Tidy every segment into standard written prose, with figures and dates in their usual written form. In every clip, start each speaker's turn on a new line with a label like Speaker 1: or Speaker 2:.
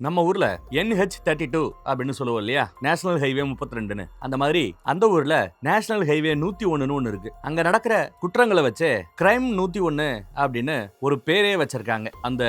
Speaker 1: நம்ம ஊர்ல NH32 அப்படின்னு சொல்லுவோம் இல்லையா, நேஷனல் ஹைவே 32ன்னு. அந்த மாதிரி அந்த ஊர்ல நேஷனல் ஹைவே 101ன்னு ஒன்னு இருக்கு. அங்க நடக்கிற குற்றங்களை வச்சு கிரைம் 101 அப்படின்னு ஒரு பேரே வச்சிருக்காங்க. அந்த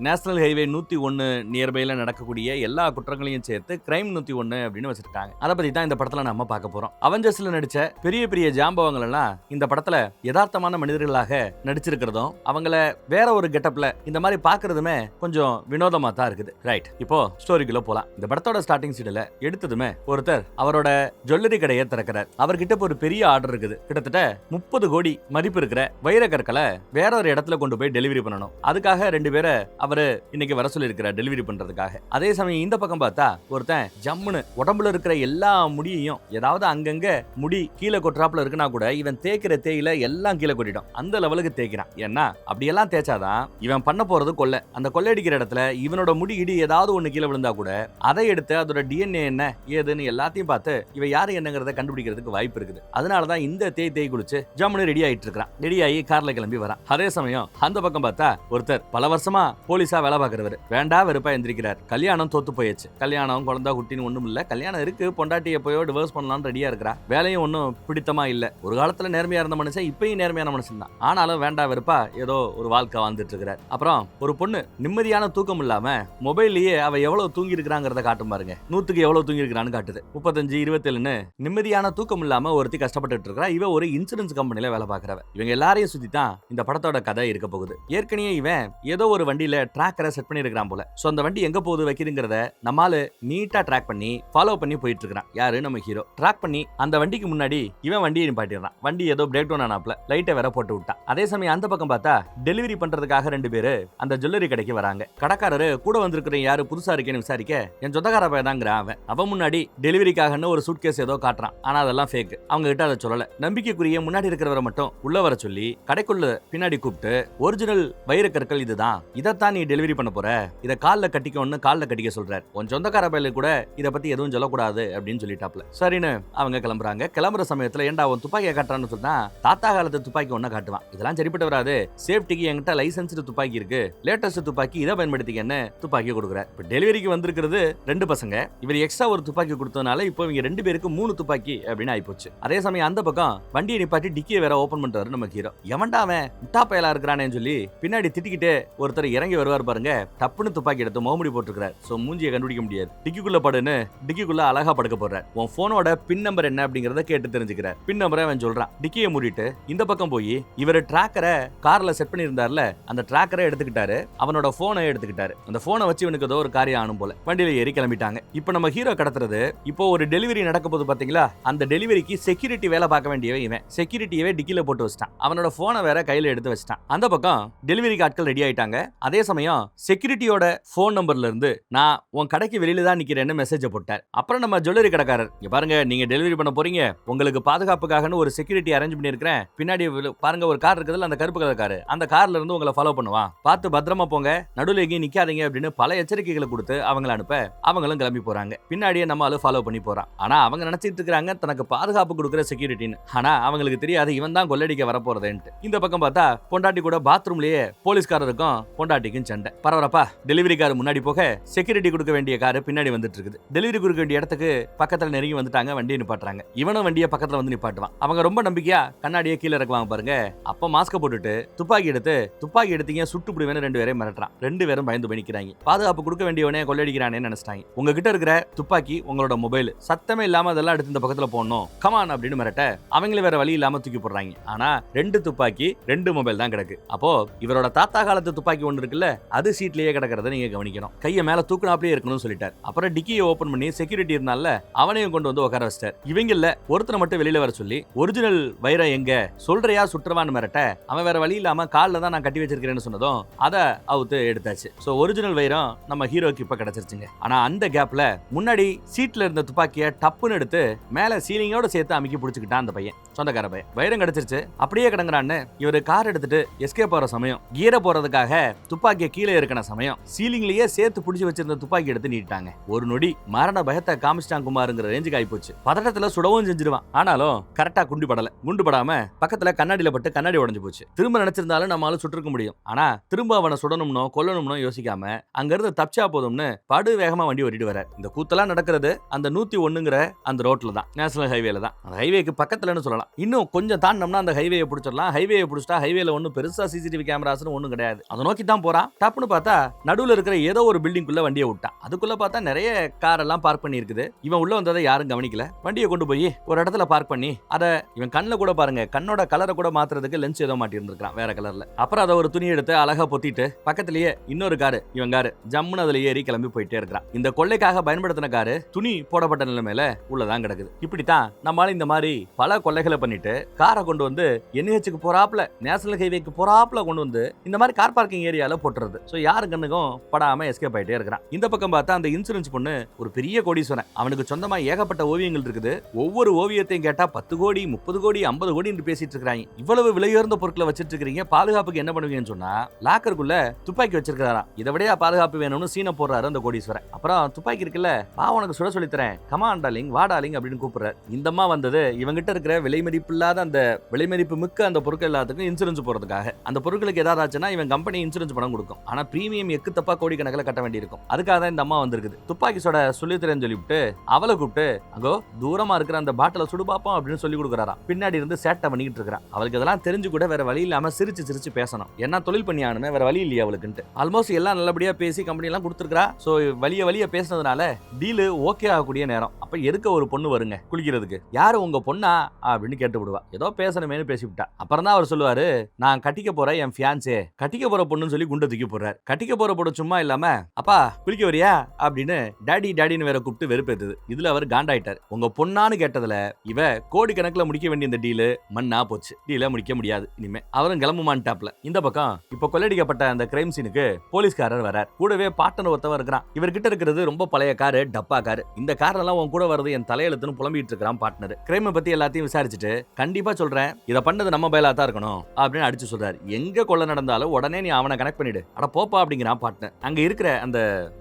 Speaker 1: நேஷனல் ஹைவே 101 நியர்பைல நடக்கக்கூடிய எல்லா குற்றங்களையும் சேர்த்து கிரைம் 101 அப்படின்னு வச்சிருக்காங்க. அதை பத்தி தான் இந்த படத்துல நம்ம பார்க்க போறோம். அவெஞ்சர்ஸ்ல நடிச்ச பெரிய பெரிய ஜாம்பவங்கள் எல்லாம் இந்த படத்துல யதார்த்தமான மனிதர்களாக நடிச்சிருக்கிறதும் அவங்கள வேற ஒரு கெட்டப்ல இந்த மாதிரி பாக்குறதுமே கொஞ்சம் வினோதமா தான் இருக்குது. ரைட், இப்போ ஸ்டோரிக்குள்ள போலாம். இந்த படத்தோட ஸ்டார்டிங் சீன்ல எடுத்ததுமே ஒருத்தர் அவரோட ஜுவல்லரி கடையை திறக்கிறார். அவர்கிட்ட ஒரு பெரிய ஆர்டர் இருக்குது. கிட்டத்தட்ட 30 கோடி மதிப்பு இருக்கிற வைர கற்களை வேற ஒரு இடத்துல கொண்டு போய் டெலிவரி பண்ணணும். அதுக்காக 2 பேரை அவரு இன்னைக்கு வர சொல்லி இருக்கிறார் டெலிவரி பண்றதுக்காக. அதே சமயம் இந்த பக்கம் பார்த்தா ஒருத்தன் ஜம்முன்னு உடம்புல இருக்கிற எல்லா முடியையும், ஏதாவது அங்கங்க முடி கீழே கொட்டுறாப்புல இருக்குன்னா கூட இவன் தேய்க்கிற தேயில எல்லாம் கீழே கொட்டிடும். அந்த லெவலுக்கு தேய்க்கிறான். ஏன்னா அப்படியெல்லாம் தேய்ச்சாதான் இவன் பண்ண போறது கொள்ளை. அந்த கொள்ளையடிக்கிற இடத்துல இவனோட முடி இடி ஏதாவது ஒண்ணு கீழே விழுந்தா கூட அதை எடுத்து அதோட DNA என்ன ஏதுன்னு எல்லாத்தையும் பார்த்து இவன் யாரு என்னங்கறத கண்டுபிடிக்கிறதுக்கு வாய்ப்பு இருக்குது. அதனாலதான் இந்த தேய் குளிச்சு ஜம்முன்னு ரெடி ஆயிட்டு இருக்கான். ரெடி ஆகி கார்ல கிளம்பி வரான். அதே சமயம் அந்த பக்கம் பார்த்தா ஒருத்தர் பல வருஷமா போலீஸா வேலை பார்க்கிறவர் வேண்டா வெறுப்பா எந்திரிக்கிறார். கல்யாணம் தோத்து போயிடுச்சு. கல்யாணம் குழந்தை குட்டின்னு ஒண்ணும் இல்ல. கல்யாணம் இருக்கு, பொண்டாட்டி எப்பயோ டிவோர்ஸ் பண்ணலாம்னு ரெடியா இருக்கிறா. வேலையும் ஒன்னும் பிடித்தமா இல்ல. ஒரு காலத்துல நேர்மையா இருந்த மனுஷன் இப்பயும் நேர்மையான மனுஷன் தான். ஆனாலும் வேண்டா வெறுப்பா ஏதோ ஒரு வாழ்க்கை வாழ்ந்துட்டு இருக்கிறார். அப்புறம் ஒரு பொண்ணு நிம்மதியான தூக்கம் இல்லாம மொபைல்லயே அவ எவ்வளவு தூங்கி இருக்கிறாங்கிறத காட்டும் பாருங்க. 100க்கு எவ்வளவு தூங்கி இருக்கிறான்னு காட்டுது. 35 27ன்னு நிம்மதியான தூக்கம் இல்லாம ஒருத்தி கஷ்டப்பட்டு இருக்கா. இவ ஒரு இன்சூரன்ஸ் கம்பெனில வேலை பார்க்கறவ. இவங்க எல்லாரையும் சுத்தி தான் இந்த படத்தோட கதை இருக்க போகுது. ஏற்கனவே இவன் ஏதோ ஒரு வண்டியில டிராக்கரை செட் பண்ணி இருக்கிறான் போல. சோ அந்த வண்டி எங்க போகுது வைக்கிறதுங்கிறத நம்மால நீட்டா ட்ராக் பண்ணி ஃபாலோ பண்ணி போயிட்டு இருக்கான். யாரு? நம்ம ஹீரோ. ட்ராக் பண்ணி அந்த வண்டிக்கு முன்னாடி இவன் வண்டியை நிப்பாட்டிடுறான். வண்டி ஏதோ பிரேக் டவுன் ஆனாப்ல லைட்டை வேற போட்டு விட்டான். அதே சமயம் அந்த பக்கம் பார்த்தா டெலிவரி பண்றதுக்காக 2 பேரு அந்த ஜுவல்லரி கடைக்கு வராங்க. கடைக்காரரு கூட வந்திருக்கிற யாரு புதுசா இருக்கேன்னு விசாரிக்க என் சொந்தக்கார பையதாங்கிறான். அவன் முன்னாடி டெலிவரிக்காகன்னு ஒரு சூட்கேஸ் ஏதோ காட்டுறான். ஆனா அதெல்லாம் ஃபேக். அவங்க கிட்ட அதை சொல்லல. நம்பிக்கைக்குரிய முன்னாடி இருக்கிறவரை மட்டும் உள்ள வர சொல்லி கடைக்குள்ள பின்னாடி கூப்பிட்டு ஒரிஜினல் வைரக்கற்கள் இதுதான், இதைத்தான் நீ டெலிவரி பண்ண போற, இதை கால்ல கட்டிக்கணும்னு கால்ல கட்டிக்க சொல்றாரு. உன் சொந்தக்கார பையல கூட இதை பத்தி எதுவும் சொல்லக்கூடாது அப்படின்னு சொல்லிட்டாப்ல. சரின்னு அவங்க கிளம்புறாங்க. கிளம்புற சமயத்துல ஏன்டா அவன் துப்பாக்கியை காட்டுறான்னு சொன்னா தாத்தா காலத்து துப்பாக்கி ஒண்ணு காட்டுவான். இதெல்லாம் சரிப்பட்டு வராது, சேஃப்டிக்கு என்கிட்ட லைசன்ஸ்டு துப்பாக்கி இருக்கு, லேட்டஸ்ட் துப்பாக்கி, இதை பயன்படுத்திக்கன்னு துப்பாக்கி கொடுக்குறாரு. இப்ப டெலிவரிக்கு வந்திருக்கிறது 2 பசங்க. இவர் எக்ஸ்ட்ரா ஒரு துப்பாக்கி கொடுத்ததுனால இப்போ இவங்க 2 பேருக்கு 3 துப்பாக்கி அப்படின்னு ஆயிப்போச்சு. அதே சமயம் அந்த பக்கம் வண்டியை நிப்பாட்டி டிக்கியை வேற ஓபன் பண்றாரு நம்ம ஹீரோ. எவன்டா அவன் முட்டா பயலா இருக்கிறானேன்னு சொல்லி பின்னாடி திட்டிக்கிட்டே ஒருத்தர் இறங்கி வருவார் பாருங்க. டப்புன்னு துப்பாக்கி எடுத்து மோமுடி போட்டுருக்காரு. சோ மூஞ்சியை கண்டுபிடிக்க முடியாது. டிக்கிக்குள்ள படுன்னு டிக்கிக்குள்ள அழகா படுக்க போடுறார். உன் போனோட பின் நம்பர் என்ன அப்படிங்கறத கேட்டு தெரிஞ்சுக்கிறார். பின் நம்பரை அவன் சொல்றான். டிக்கியை மூடிட்டு இந்த பக்கம் போய் இவர் டிராக்கரை கார்ல செட் பண்ணி இருந்தார்ல, அந்த டிராக்கரை எடுத்துக்கிட்டாரு. அவனோட போனை எடுத்துக்கிட்டாரு. அந்த போனை வச்சு இவனுக்கு ஏதோ ஒரு காரியம் ஆனும் போல வண்டியில ஏறி கிளம்பிட்டாங்க. இப்போ நம்ம ஹீரோ கடத்துறது, இப்போ ஒரு டெலிவரி நடக்க போது பாத்தீங்களா, அந்த டெலிவரிக்கு செக்யூரிட்டி வேலை பார்க்க வேண்டியவன் இவன். செக்யூரிட்டியவே டிக்கில போட்டு வச்சிட்டான். அவனோட போனை வேற கையில எடுத்து வச்சிட்டான். அந்த பக்கம் டெலிவரிக்கு ஆட்கள் ரெடி ஆயிட்டாங்க. அதே சமயம் செக்யூரிட்டியோட போன் நம்பர்ல இருந்து நான் உன் கடைக்கு வெளியில தான் நிக்கிறேன்னு மெசேஜ் போட்டார். அப்புறம் நம்ம ஜுவல்லரி கடைக்காரர், இங்க பாருங்க நீங்க டெலிவரி பண்ண போறீங்க, உங்களுக்கு பாதுகாப்புக்காகன்னு ஒரு செக்யூரிட்டி அரேஞ்ச் பண்ணிருக்கேன். பின்னாடி பாருங்க ஒரு கார் இருக்குதுல, அந்த கருப்பு கலர் கார், அந்த கார்ல இருந்து உங்களை ஃபாலோ பண்ணுவான், பார்த்து பத்திரமா போங்க, நடுவில் எங்கேயும் நிக்காதீங்க அப்படின்னு பல எச்சரிக்கைகளை கொடுத்து அவங்கள அனுப்ப அவங்களும் கிளம்பி போறாங்க. பின்னாடியே நம்ம ஆளு ஃபாலோ பண்ணி போறான். ஆனா அவங்க நினைச்சிட்டு இருக்காங்க தனக்கு பாதுகாப்பு கொடுக்குற செக்யூரிட்டின்னு. ஆனா அவங்களுக்கு தெரியாது இவன் தான் கொள்ளடிக்க வர போறதுன்ட்டு. இந்த பக்கம் பார்த்தா பொண்டாட்டி கூட பாத்ரூம்லயே போலீஸ்காரருக்கும் பொண்டாட்டிக்கும் சண்டை. பரவரப்பா டெலிவரி கார் முன்னாடி போக செக்யூரிட்டி கொடுக்க வேண்டிய கார் பின்னாடி வந்துட்டு இருக்குது. டெலிவரி கொடுக்க வேண்டிய இடத்துக்கு பக்கத்துல நெருங்கி வந்துட்டாங்க. வண்டியை நிப்பாட்டுறாங்க. இவனும் வண்டியை பக்கத்துல வந்து நிப்பாட்டுவான். அவங்க ரொம்ப நம்பிக்கையா கண்ணாடியை கீழே இறக்குவாங்க பாருங்க. அப்ப மாஸ்க போட்டுட்டு துப்பாக்கி எடுத்தீங்க சுட்டு பிடிவேன்னு 2 பேரையும் மிரட்டுறான். 2 பேரும் பயந்து போய் நிக்கிறாங்க. பாதுகாப்பு கொடுக்க வேண்டியவனே கொள்ளடிக்கிறானே நினைச்சிட்டாங்க. உங்ககிட்ட இருக்கிற துப்பாக்கி, உங்களோட மொபைல், சத்தமே இல்லாம அதெல்லாம் எடுத்து இந்த பக்கத்துல போடணும், கமான் அப்படின்னு மிரட்ட அவங்களே வேற வழி இல்லாம தூக்கி போடுறாங்க. ஆனா 2 துப்பாக்கி 2 மொபைல் தான் கிடக்கு. அப்போ இவரோட தாத்தா காலத்து துப்பாக்கி ஒன்று இருக்குல்ல, அது சீட்லயே கிடக்கிறத நீங்க கவனிக்கணும். கையை மேல தூக்குனாப்லயே இருக்கணும்னு சொல்லிட்டார். அப்புறம் டிக்கியை ஓபன் பண்ணி செக்யூரிட்டி இருந்தால அவனையும் கொண்டு வந்து உட்கார வச்சிட்டார். இவங்கல்ல ஒருத்தரை மட்டும் வெளியில வர சொல்லி ஒரிஜினல் வைரம் எங்க சொல்றியா சுற்றுவான்னு மிரட்ட அவன் வேற வழி இல்லாம கால்ல தான் நான் கட்டி வச்சிருக்கிறேன்னு சொன்னதும் அதை அவுத்து எடுத்தாச்சு. சோ ஒரிஜினல் வைரம் நம்ம ஹீரோக்கு இப்ப கிடைச்சிருச்சுங்க. ஆனா அந்த கேப்ல முன்னாடி சீட்ல இருந்த துப்பாக்கிய டப்புன்னு எடுத்து மேல சீலிங்கோட சேர்த்து அமுக்கி பிடிச்சுக்கிட்டான் அந்த பையன், சொந்தக்கார பையன். வைரம் கிடைச்சிருச்சு, அப்படியே கிடங்குறான்னு இவரு கார் எடுத்துட்டு எஸ்கேப் ஆகிற சமயம், கீரை போறதுக்காக துப்பாக்கிய கீழே இருக்கிற சமயம் சீலிங்லயே சேர்த்து பிடிச்சு வச்சிருந்த துப்பாக்கி எடுத்து நீட்டாங்க. ஒரு நொடி மரண பயத்தை காமிச்சிட்டான் குமாருங்கிற ரேஞ்சுக்கு ஆயிப்போச்சு. பதட்டத்துல சுடவும் செஞ்சிருவான். ஆனாலும் கரெக்டா குண்டு படாம பக்கத்துல கண்ணாடியில பட்டு கண்ணாடி உடைஞ்சு போச்சு. திரும்ப நினைச்சிருந்தாலும் நம்மளால சுட்டிருக்க முடியும். ஆனா திரும்ப அவனை சுடணும்னோ கொல்லணும்னோ யோசிக்காம அங்க இருந்து தப்பிச்ச தப்பிச்சா போதும்னு படு வேகமா வண்டி ஓட்டிட்டு வர. இந்த கூத்தெல்லாம் நடக்கிறது அந்த 101ங்கிற அந்த ரோட்ல தான், நேஷனல் ஹைவேல தான். அந்த ஹைவேக்கு பக்கத்துலன்னு சொல்லலாம். இன்னும் கொஞ்சம் தாண்டோம்னா அந்த ஹைவேயை பிடிச்சிடலாம். ஹைவேயை பிடிச்சிட்டா ஹைவேல ஒன்னும் பெருசா சிசிடிவி கேமராஸ்னு ஒன்னும் கிடையாது. அதை நோக்கி தான் போறான். டப்புன்னு பார்த்தா நடுவுல இருக்கிற ஏதோ ஒரு பில்டிங்குள்ள வண்டியை விட்டான். அதுக்குள்ள பார்த்தா நிறைய கார் எல்லாம் பார்க் பண்ணி இருக்குது. இவன் உள்ள வந்ததை யாரும் கவனிக்கல. வண்டியை கொண்டு போய் ஒரு இடத்துல பார்க் பண்ணி அதை இவன் கண்ணில் கூட பாருங்க, கண்ணோட கலரை கூட மாத்துறதுக்கு லென்ஸ் ஏதோ மாட்டி இருந்திருக்கான் வேற கலர்ல. அப்புறம் அதை ஒரு துணி எடுத்து அழகா பொத்திட்டு பக்கத்திலேயே இன்னொரு காரு, இவன் காரு ஜம்முன்னு அதுல ஏறி கிளம்பி போயிட்டே இருக்கிறான். இந்த கொள்ளைக்காக பயன்படுத்தின காரு துணி போடப்பட்ட நிலைமையில உள்ளதான் கிடக்குது. இப்படித்தான் நம்மளால இந்த மாதிரி பல கொள்ளைகளை பண்ணிட்டு காரை கொண்டு வந்து NH போறாப்ல, நேஷனல் ஹைவேக்கு போறாப்ல கொண்டு வந்து இந்த மாதிரி கார் பார்க்கிங் ஏரியால போட்டுறது. சோ யாரு கண்ணுக்கும் படாம எஸ்கேப் ஆயிட்டே இருக்கிறான். இந்த பக்கம் பார்த்தா அந்த இன்சூரன்ஸ் பொண்ணு ஒரு பெரிய கோடீஸ்வரன். அவனுக்கு சொந்தமா ஏகப்பட்ட ஓவியங்கள் இருக்குது. ஒவ்வொரு ஓவியத்தையும் கேட்டா 10 கோடி 30 கோடி 50 கோடி என்று பேசிட்டு இருக்காங்க. இவ்வளவு விலையுயர்ந்த பொருட்களை வச்சிட்டு இருக்கீங்க, பாதுகாப்புக்கு என்ன பண்ணுவீங்கன்னு சொன்னா லாக்கருக்குள்ள துப்பாக்கி வச்சிருக்காராம். இதை விட பாதுகாப்பு வேணும்னு சீனை போடுறாரு அந்த கோடீஸ்வரன். அப்புறம் துப்பாக்கி இருக்குல்ல, உனக்கு சுட சொல்லித்தரேன், கமான் டார்லிங், வா டார்லிங் அப்படின்னு கூப்பிடுறாரு. இந்தம்மா வந்தது இவங்கிட்ட இருக்கிற விலை மதிப்பு இல்லாத அந்த விலை மதிப்பு மிக்க அந்த பொருட்கள் எல்லாத்துக்கும் இன்சூரன்ஸ் போறதுக்காக. அந்த பொருட்களுக்கு ஏதாவது ஆச்சுன்னா இவன் கம்பெனி இன்சூரன்ஸ் பணம் கொடுக்கும். ஆனா பிரீமியம் எக்கு தப்பா கோடி கணக்கில் கட்ட வேண்டியிருக்கும். அதுக்காக தான் இந்த அம்மா வந்திருக்குது. துப்பாக்கி சுட சொல்லித்தரேன்னு சொல்லிவிட்டு அவளை கூப்பிட்டு அங்கோ தூரமா இருக்கிற அந்த பாட்டில சுடு பாப்போம் அப்படின்னு சொல்லி கொடுக்குறாராம். பின்னாடி இருந்து சேட்டை பண்ணிட்டு இருக்கிறான். அவளுக்கு இதெல்லாம் தெரிஞ்சு கூட வேற வழி இல்லாம சிரிச்சு சிரிச்சு பேசணும். என்ன தொழில் பண்ணி ஆகணுமே, வேற வழி இல்லையா அவளுக்குன்ட்டு. ஆல்மோஸ்ட் எல்லாம் நல்லபடியா பேசி கம்பெனி எல்லாம் கொடுத்துருக்கா. சோ வலிய பேசினதுனால டீலு ஓகே ஆகக்கூடிய நேரம். அப்ப எதுக்க ஒரு பொண்ணு வருங்க குளிக்கிறதுக்கு, யாரு உங்க பொண்ணா அப்படின்னு கேட்டு விடுவா. ஏதோ பேசணுமேனு பேசிவிட்டா. அப்புறம் தான் அவர் சொல்லுவாரு, நான் கட்டிக்க போற என் ஃபியான்சே, கட்டிக்க போற பொண்ணுன்னு சொல்லி குண்டை தூக்கி போடுறாரு. கட்டிக்க போற பொண்ணு சும்மா இல்லாம அப்பா குளிக்க வரியா அப்படின்னு டாடி டாடின்னு வேற கூப்பிட்டு வெறுப்பேத்துது. இதுல அவர் காண்டாயிட்டார். உங்க பொண்ணான்னு கேட்டதுல இவ கோடி கணக்குல முடிக்க வேண்டிய இந்த டீலு மண்ணா போச்சு. டீல முடிக்க முடியாது இனிமே. அவரும் கிளம்புமான்டாப்ல. இந்த பக்கம் இப்ப கொள்ளடிக்கப்பட்ட அந்த கிரைம் சீனுக்கு போலீஸ்காரர் வரார். கூடவே பார்ட்னர் ஒருத்தவன் இருக்கிறான். இவர்கிட்ட இருக்கிறது ரொம்ப பழைய காரு, டப்பா காரு. இந்த கார் எல்லாம் உன் கூட வருது என் தலையெழுத்துன்னு புலம்பிட்டு இருக்கிறான் பார்ட்னர். கிரைம் பத்தி எல்லாத்தையும் விசாரிச்சுட்டு கண்டிப்பா சொல்றேன், இதை பண்ணது நம்ம பையலா தான் இருக்கணும் அப்படின்னு அடிச்சு சொல்றாரு. எங்க கொள்ள நடந்தாலும் உடனே நீ அவனை கனெக்ட் பண்ணிடு, அட போப்பா அப்படிங்கிறான் பார்ட்னர். அங்க இருக்கிற அந்த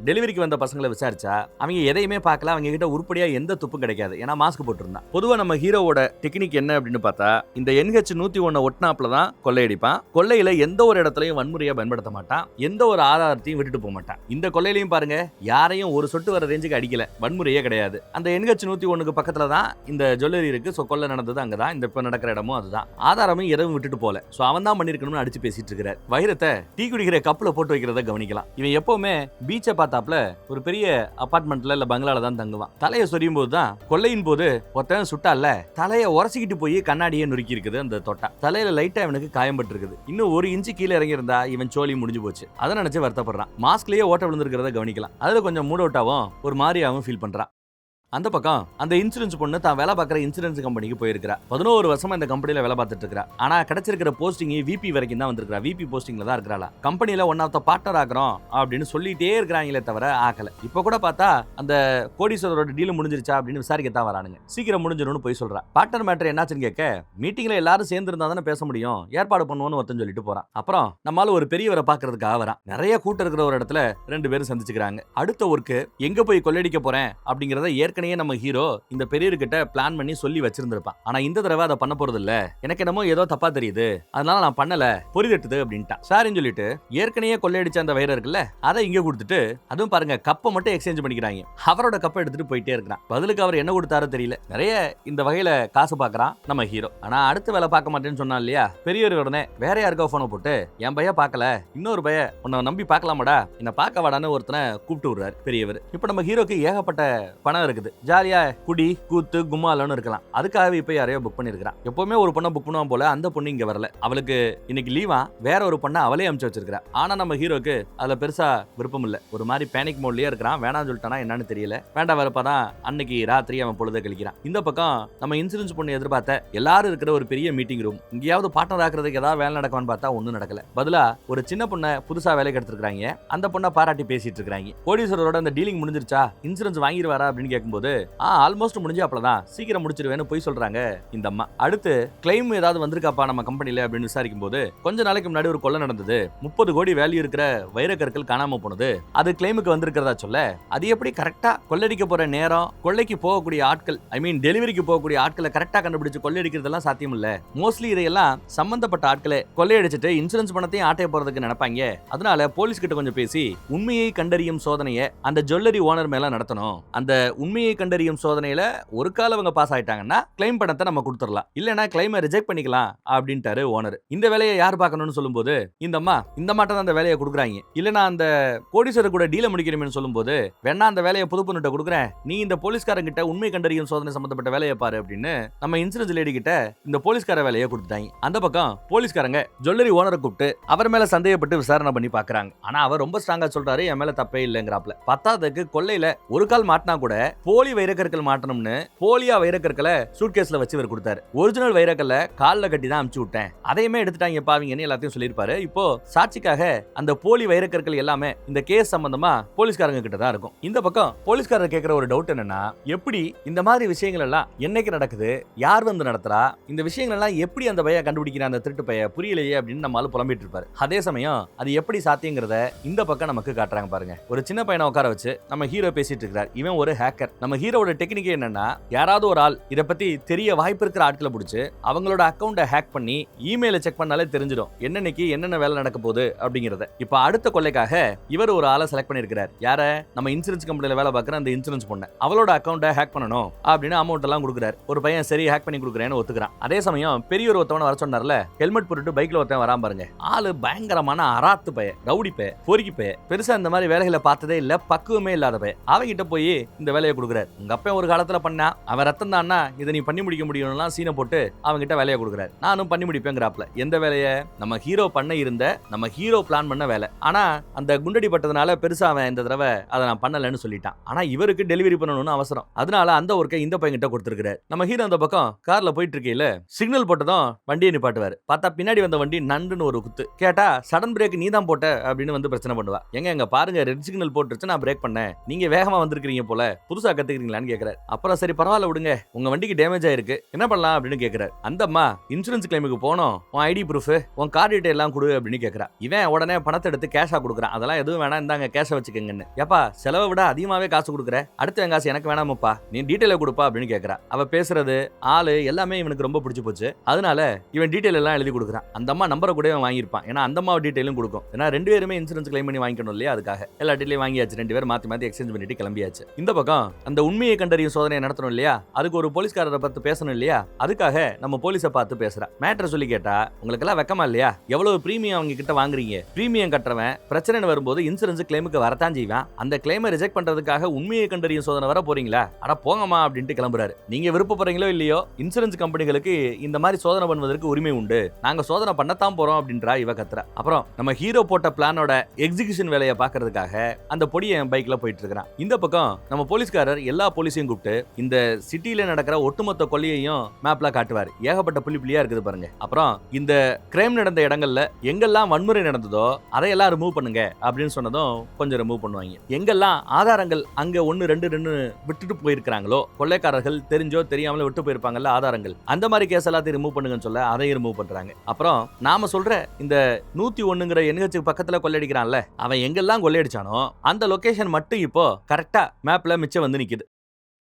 Speaker 1: டெலிவரிக்கு வந்த பசங்களை விசாரிச்சா அவங்க எதையுமே பார்க்கல. அவங்க கிட்ட உருப்படியா எந்த துப்பும் கிடைக்காது. ஏன்னா மாஸ்க் போட்டுருந்தான். பொதுவா நம்ம ஹீரோவோட டெக்னிக் என்ன அப்படின்னு பார்த்தா, இந்த NH101 ஒட்டினாப்ல தான் கொள்ளையடிப்பான். கொள்ளையில எந்த ஒரு இடத்துலயும் வன்முறையா பயன்படுத்த மாட்டான். எந்த ஒரு ஆதாரத்தையும் விட்டுட்டு போக மாட்டான். இந்த கொள்ளையிலையும் பாருங்க, யாரையும் ஒரு சொட்டு வர ரேஞ்சுக்கு அடிக்கல, வன்முறையே கிடையாது. அந்த NH101க்கு பக்கத்துல தான் இந்த ஜுவல்லரி இருக்கு. சோ கொள்ளை நடந்தது அங்கதான். இந்த இப்ப நடக்கிற இடமும் அதுதான். ஆதாரமும் எதுவும் விட்டுட்டு போல. சோ அவன் தான் பண்ணிருக்கணும்னு அடிச்சு பேசிட்டு இருக்கிறார். வைரத்தை டீ குடிக்கிற கப்புல போட்டு வைக்கிறத கவனிக்கலாம். இவன் எப்பவுமே பீச்சை பார்த்தாப்ல ஒரு பெரிய அபார்ட்மெண்ட்ல இல்ல பங்களால தான் தங்குவான். தலையை சொரியும் போது தான் கொள்ளையின் போது ஒருத்தன் சுட்டால தலையை உரசிக்கிட்டு போய் கண்ணாடியே நொறுக்கி இருக்குது அந்த தொட்டா. தலையில லைட்டா இவனுக்கு காயம்பட்டு இருக்குது. இன்னும் 1 இன்ச்சு கீழே இறங்கி இருந்தா இவன் சோழி முடிஞ்சு போச்சு. அதை நினைச்சு வருத்தப்படுறான். மாஸ்க்லயே ஓட்ட விழுந்திருக்கிறத கவனிக்கலாம். அதுல கொஞ்சம் மூட் அவுட்டாவும் ஒரு மாதிரியாவும் ஃபீல் பண்றான். அந்த பக்கம் அந்த இன்சூரன்ஸ் பொண்ணு தான் வேலை பார்க்குற இன்சூரன்ஸ் கம்பெனிக்கு போயிருக்கிறா. 11 வருஷமா இந்த கம்பெனில வேலை பார்த்துட்டு இருக்கா. ஆனா கிடைச்சிருக்கிற போஸ்டிங் VP வரைக்கும் தான் வந்திருக்கா. VP போஸ்டிங்ல தான் இருக்கிறாளா. கம்பெனில ஒன் ஆஃப் த பார்ட்னர் ஆக்குறோம் அப்படின்னு சொல்லிட்டே இருக்கிறாங்களே தவிர ஆக்கல. இப்ப கூட பார்த்தா அந்த கோடீஸ்வரரோட டீல் முடிஞ்சிருச்சா அப்படின்னு விசாரிக்க தான் வரானுங்க. சீக்கிரம் முடிஞ்சிடும்னு போய் சொல்றா. பார்ட்னர் மேட்டர் என்னாச்சுன்னு கேட்க, மீட்டிங்ல எல்லாரும் சேர்ந்து இருந்தா தானே பேச முடியும், ஏற்பாடு பண்ணுவோன்னு ஒருத்தன் சொல்லிட்டு போறான். அப்புறம் நம்மால ஒரு பெரியவரை பாக்குறதுக்காக வரான். நிறைய கூட்டம் இருக்கிற ஒரு இடத்துல 2 பேரும் சந்திச்சுக்கிறாங்க. அடுத்த ஒர்க்கு எங்க போய் கொள்ளடிக்க போறேன் அப்படிங்கறத ஏற்கனவே நம்ம ஹீரோ இந்த பெரியர்கிட்ட பிளான் பண்ணி சொல்லி வச்சிருந்திருப்பான். ஆனா இந்த தடவை அதை பண்ண போறது இல்ல, எனக்கு என்னமோ ஏதோ தப்பா தெரியுது, அதனால நான் பண்ணல, பொறிதட்டுது அப்படின்ட்டா. சாரின்னு சொல்லிட்டு ஏற்கனவே கொள்ளையடிச்ச அந்த வைரம் இருக்குல்ல அதை இங்க கொடுத்துட்டு, அதுவும் பாருங்க கப்பை மட்டும் எக்ஸ்சேஞ்ச் பண்ணிக்கிறாங்க. அவரோட கப்பை எடுத்துட்டு போயிட்டே இருக்கிறான். பதிலுக்கு அவர் என்ன கொடுத்தாரோ தெரியல. நிறைய இந்த வகையில காசு பாக்குறான் நம்ம ஹீரோ. ஆனா அடுத்த வேலை பார்க்க மாட்டேன்னு சொன்னா இல்லையா, பெரியவர் உடனே வேற யாருக்கோ போனை போட்டு, என் பையன் பார்க்கல, இன்னொரு பையன் உன்னை நம்பி பார்க்கலாமாடா, என்ன பார்க்க வாடான்னு ஒருத்தனை கூப்பிட்டு விடுறாரு பெரியவர். இப்ப நம்ம ஹீரோக்கு ஏகப்பட்ட பணம் இருக்குது. ஜாலியா குடி கூத்து கும்மாலன்னு இருக்கலாம். அதுக்காகவே இப்ப யாரையோ புக் பண்ணிருக்கான். எப்பவுமே ஒரு பொண்ணை புக் பண்ணுவான் போல, அந்த பொண்ணு இங்க வரல. அவளுக்கு இன்னைக்கு லீவா, வேற ஒரு பொண்ணை அவளே அனுப்பிச்சு வச்சிருக்கா. ஆனா நம்ம ஹீரோக்கு அதுல பெருசா விருப்பம் இல்ல. ஒரு மாதிரி பேனிக் மோட்லயே இருக்கிறான். வேணாம்னு சொல்லிட்டானா என்னன்னு தெரியல. வேண்டாம் வரப்பதான் அன்னைக்கு ராத்திரி அவன் பொழுத கழிக்கிறான். இந்த பக்கம் நம்ம இன்சூரன்ஸ் பொண்ணு எதிர்பார்த்த எல்லாரும் இருக்கிற ஒரு பெரிய மீட்டிங் ரூம். இங்கேயாவது பார்ட்னர் ஆக்குறதுக்கு ஏதாவது வேலை நடக்கும்னு பார்த்தா ஒன்னும் நடக்கல. பதிலா ஒரு சின்ன பொண்ணை புதுசா வேலைக்கு எடுத்துருக்காங்க. அந்த பொண்ணை பாராட்டி பேசிட்டு இருக்காங்க. கோடீஸ்வரரோட அந்த டீலிங் முடிஞ்சிருச்சா, இன்சூரன்ஸ் வாங்கிடுவாரா அப்படின்னு கேட்கும்போது சொல்லும்போது ஆல்மோஸ்ட் முடிஞ்சு அப்பதான் சீக்கிரம் முடிச்சிருவேன்னு போய் சொல்றாங்க இந்த அம்மா. அடுத்து கிளைம் ஏதாவது வந்திருக்காப்பா நம்ம கம்பெனில அப்படின்னு விசாரிக்கும் போது கொஞ்ச நாளைக்கு முன்னாடி ஒரு கொள்ளை நடந்தது, 30 கோடி வேல்யூ இருக்கிற வைரக்கற்கள் காணாம போனது, அது கிளைமுக்கு வந்திருக்கிறதா சொல்ல, அது எப்படி கரெக்டா கொள்ளடிக்க போற நேரம், கொள்ளைக்கு போகக்கூடிய ஆட்கள், ஐ மீன் டெலிவரிக்கு போகக்கூடிய ஆட்களை கரெக்டா கண்டுபிடிச்சு கொள்ளையடிக்கிறதெல்லாம் சாத்தியம் இல்ல. மோஸ்ட்லி இதையெல்லாம் சம்பந்தப்பட்ட ஆட்களை கொள்ளையடிச்சிட்டு இன்சூரன்ஸ் பணத்தையும் ஆட்டைய போறதுக்கு நினைப்பாங்க. அதனால போலீஸ் கிட்ட கொஞ்சம் பேசி உண்மையை கண்டறியும் சோதனையை அந்த ஜுவல்லரி ஓனர் மேல நடத்தணும். அந்த உண்மையை கண்டறியும் சோதனையில ஒரு கால அவங்க பாஸ் ஆயிட்டாங்கன்னா கிளைம் பணத்தை நம்ம கொடுத்துடலாம், இல்லனா கிளைமை ரிஜெக்ட் பண்ணிக்கலாம் அப்படின்ட்டாரு ஓனர். இந்த வேலையை யார் பார்க்கணும்னு சொல்லும்போது இந்த அம்மா இந்த மாட்டம் அந்த வேலையை கொடுக்குறாங்க, இல்லனா அந்த கோடீஸ்வரர் கூட டீல முடிக்கணும்னு சொல்லும்போது வேணா அந்த வேலையை புது பொண்ணுட்ட கொடுக்குறேன், நீ இந்த போலீஸ்காரங்க கிட்ட உண்மை கண்டறியும் சோதனை சம்பந்தப்பட்ட வேலையை பாரு அப்படின்னு நம்ம இன்சூரன்ஸ் லேடி கிட்ட இந்த போலீஸ்கார வேலையை கொடுத்துட்டாங்க. அந்த பக்கம் போலீஸ்காரங்க ஜுவல்லரி ஓனரை கூப்பிட்டு அவர் மேல சந்தேகப்பட்டு விசாரணை பண்ணி பாக்குறாங்க. ஆனா அவர் ரொம்ப ஸ்ட்ராங்கா சொல்றாரு, என் மேல தப்பே இல்லங்கிறாப்ல. பத்தாததுக்கு கொள்ளையில ஒரு கால் மாட்டினா கூட போலி வைரக்கற்கள் மாட்டணும்னு போலியா வைரக்கற்களை சூட்கேஸ்ல வச்சு இவர் கொடுத்தாரு. ஒரிஜினல் வைரக்கல்ல கால்ல கட்டி தான் அமுச்சு விட்டேன், அதையுமே எடுத்துட்டாங்க பாவீங்கன்னு எல்லாத்தையும் சொல்லியிருப்பாரு. இப்போ சாட்சிக்காக அந்த போலி வைரக்கற்கள் எல்லாமே இந்த கேஸ் சம்பந்தமா போலீஸ்காரங்க கிட்ட தான் இருக்கும். இந்த பக்கம் போலீஸ்காரர் கேட்கிற ஒரு டவுட் என்னன்னா, எப்படி இந்த மாதிரி விஷயங்கள் எல்லாம் என்னைக்கு நடக்குது, யார் வந்து நடத்துறா, இந்த விஷயங்கள் எல்லாம் எப்படி அந்த பைய கண்டுபிடிக்கிற அந்த திருட்டு பைய புரியலையே அப்படின்னு நம்மளால புலம்பிட்டு இருப்பாரு. அதே சமயம் அது எப்படி சாத்தியங்கிறத இந்த பக்கம் நமக்கு காட்டுறாங்க பாருங்க. ஒரு சின்ன பையனை உட்கார வச்சு நம்ம ஹீரோ பேசிட்டு இருக்கார். இவன் ஒரு ஹேக்கர். நம்ம ஹீரோட டெக்னிக் என்னன்னா, யாராவது ஒரு ஆள் இத பத்தி தெரிய வாய்ப்பு இருக்கிற ஆட்களை பிடிச்சு அவங்களோட அக்கௌண்ட்டை ஹேக் பண்ணி இமெயிலை செக் பண்ணாலே தெரிஞ்சிடும் என்னன்னைக்கு என்னென்ன வேலை நடக்க போகுது அப்படிங்கறத. இப்ப அடுத்த கொள்ளைக்காக இவர் ஒரு ஆளை செலக்ட் பண்ணிருக்காரு. யார? நம்ம இன்சூரன்ஸ் கம்பெனில வேலை பார்க்குற அந்த இன்சூரன்ஸ் பொண்ணு. அவளோட அக்கௌண்ட்டை ஹேக் பண்ணணும் அப்படின்னு அமௌண்ட் எல்லாம் கொடுக்குறாரு. ஒரு பையன் சரி ஹேக் பண்ணி கொடுக்குறேன்னு ஒத்துக்கிறான். அதே சமயம் பெரிய ஒரு ஒருத்தவனை வர சொன்னார்ல, ஹெல்மெட் போட்டுட்டு பைக்ல ஒருத்தன் வராம பாருங்க. ஆளு பயங்கரமான அராத்து பைய, ரவுடி பைய, பொறுக்கி பைய, பெருசா இந்த மாதிரி வேலைகளை பார்த்ததே இல்ல, பக்குவமே இல்லாத பைய. அவங்கிட்ட போய் இந்த வேலையை கொடுக்குறாரு. உங்க அப்பா ஒரு காலத்துல பண்ணா, அவன் ரத்தம் தான்னா இதை நீ பண்ணி முடிக்க முடியும்லாம் சீனை போட்டு அவங்கிட்ட வேலையை கொடுக்குறாரு. நானும் பண்ணி முடிப்பேங்கிறாப்ல. எந்த வேலையை? நம்ம ஹீரோ பண்ண இருந்த, நம்ம ஹீரோ பிளான் பண்ண வேலை. ஆனா அந்த குண்டடி பட்டதுனால பெருசா அவன் இந்த தடவை அதை நான் பண்ணலன்னு சொல்லிட்டான். ஆனா இவருக்கு டெலிவரி பண்ணணும்னு அவசரம், அதனால அந்த ஒர்க்கை இந்த பையன்கிட்ட கொடுத்துருக்காரு. நம்ம ஹீரோ அந்த பக்கம் கார்ல போயிட்டு இருக்கையில சிக்னல் போட்டதும் வண்டியை நிப்பாட்டுவாரு. பார்த்தா பின்னாடி வந்த வண்டி நண்டுன்னு ஒரு குத்து. கேட்டா சடன் பிரேக் நீ தான் போட்ட அப்படின்னு வந்து பிரச்சனை பண்ணுவா. எங்க பாருங்க ரெட் சிக்னல் போட்டுருச்சு, நான் பிரேக் பண்ணேன், நீங்க வேகமா வந்திருக்கீங்க போல, புதுசா கத்துக்கிறீங்களான்னு கேக்குறாரு. அப்புறம் சரி பரவாயில்ல விடுங்க, உங்க வண்டிக்கு டேமேஜ் ஆயிருக்கு, என்ன பண்ணலாம் அப்படின்னு கேக்குறாரு. அந்த அம்மா இன்சூரன்ஸ் கிளைமுக்கு போனோம், உன் ஐடி ப்ரூஃப், உன் கார் டீடைல் எல்லாம் கொடு அப்படின்னு கேக்குறா. இவன் உடனே பணத்தை எடுத்து கேஷா கொடுக்குறான். அதெல்லாம் எதுவும் வேணாம், இந்தாங்க கேஷை வச்சுக்கங்கன்னு. ஏப்பா செலவை விட அதிகமாவே காசு கொடுக்குற, அடுத்த என் காசு எனக்கு வேணாமப்பா, நீ டீடைல கொடுப்பா அப்படின்னு கேக்குறா. அவ பேசுறது ஆளு எல்லாமே இவனுக்கு ரொம்ப பிடிச்சு போச்சு. அதனால இவன் டீடைல் எல்லாம் எழுதி கொடுக்குறான். அந்த அம்மா நம்பரை கூட வாங்கியிருப்பான், ஏன்னா அந்த அம்மா டீடைலும் கொடுக்கும். ஏன்னா ரெண்டு பேருமே இன்சூரன்ஸ் கிளைம் பண்ணி வாங்கிக்கணும் இல்லையா, அதுக்காக எல்லா டீடைலையும் வாங்கியாச்சு. ரெண்டு பேரும் மாத்தி மாத்தி எக்ஸ்சேஞ்ச் பண்ணிட்டு கிளம்பியாச்சு. இந்த பக்கம் அந்த உண்மையை கண்டறியும் சோதனையை நடத்தணும் இல்லையா, அதுக்கு ஒரு போலீஸ்காரரை பார்த்து பேசணும் இல்லையா, அதுக்காக நம்ம போலீஸை பார்த்து பேசுறா. மேட்டரை சொல்லி கேட்டா, உங்களுக்கு எல்லாம் வெக்கமா இல்லையா, எவ்வளவு பிரீமியம் அவங்க கிட்ட வாங்குறீங்க, பிரீமியம் கட்டுறவன் பிரச்சனை வரும்போது இன்சூரன்ஸ் கிளைமுக்கு வரத்தான் செய்வான், அந்த கிளைமை ரிஜெக்ட் பண்றதுக்காக உண்மையை கண்டறியும் சோதனை வர போறீங்களா, அட போங்கம்மா அப்படின்ட்டு கிளம்புறாரு. நீங்க விருப்பப்படுறீங்களோ இல்லையோ இன்சூரன்ஸ் கம்பெனிகளுக்கு இந்த மாதிரி சோதனை பண்ணுவதற்கு உரிமை உண்டு, நாங்க சோதனை பண்ணத்தான் போறோம் அப்படின்றா இவ கத்துறா. அப்புறம் நம்ம ஹீரோ போட்ட பிளானோட எக்ஸிகியூஷன் வேலையை பாக்குறதுக்காக அந்த பொடியை பைக்ல போயிட்டு இருக்கிறான். இந்த பக்கம் நம்ம போலீஸ்காரர் எல்லா போலீஸையும் கூப்பிட்டு இந்த சிட்டில நடக்கிற ஒட்டுமொத்த கொள்ளையையும் மேப்ல காட்டுவார். ஏகப்பட்ட புள்ளி புள்ளியா இருக்குது பாருங்க. அப்புறம் இந்த கிரைம் நடந்த இடங்கள்ல எங்கெல்லாம் வன்முறை நடந்ததோ அதையெல்லாம் ரிமூவ் பண்ணுங்க அப்படின்னு சொன்னதும் கொஞ்சம் ரிமூவ் பண்ணுவாங்க. எங்கெல்லாம் ஆதாரங்கள் அங்க 1 2 விட்டுட்டு போயிருக்காங்களோ, கொள்ளைக்காரர்கள் தெரிஞ்சோ தெரியாமலோ விட்டு போயிருப்பாங்கல்ல ஆதாரங்கள், அந்த மாதிரி கேஸ் எல்லாத்தையும் ரிமூவ் பண்ணுங்கன்னு சொல்ல அதையும் ரிமூவ் பண்றாங்க. அப்புறம் நாம சொல்ற இந்த 101ங்கிற NH பக்கத்துல கொள்ளையடிக்கிறான்ல, அவன் எங்கெல்லாம் கொள்ளையடிச்சானோ அந்த லொகேஷன் மட்டும் இப்போ கரெக்டா மேப்ல மிச்சம் வந்து நிக்குது.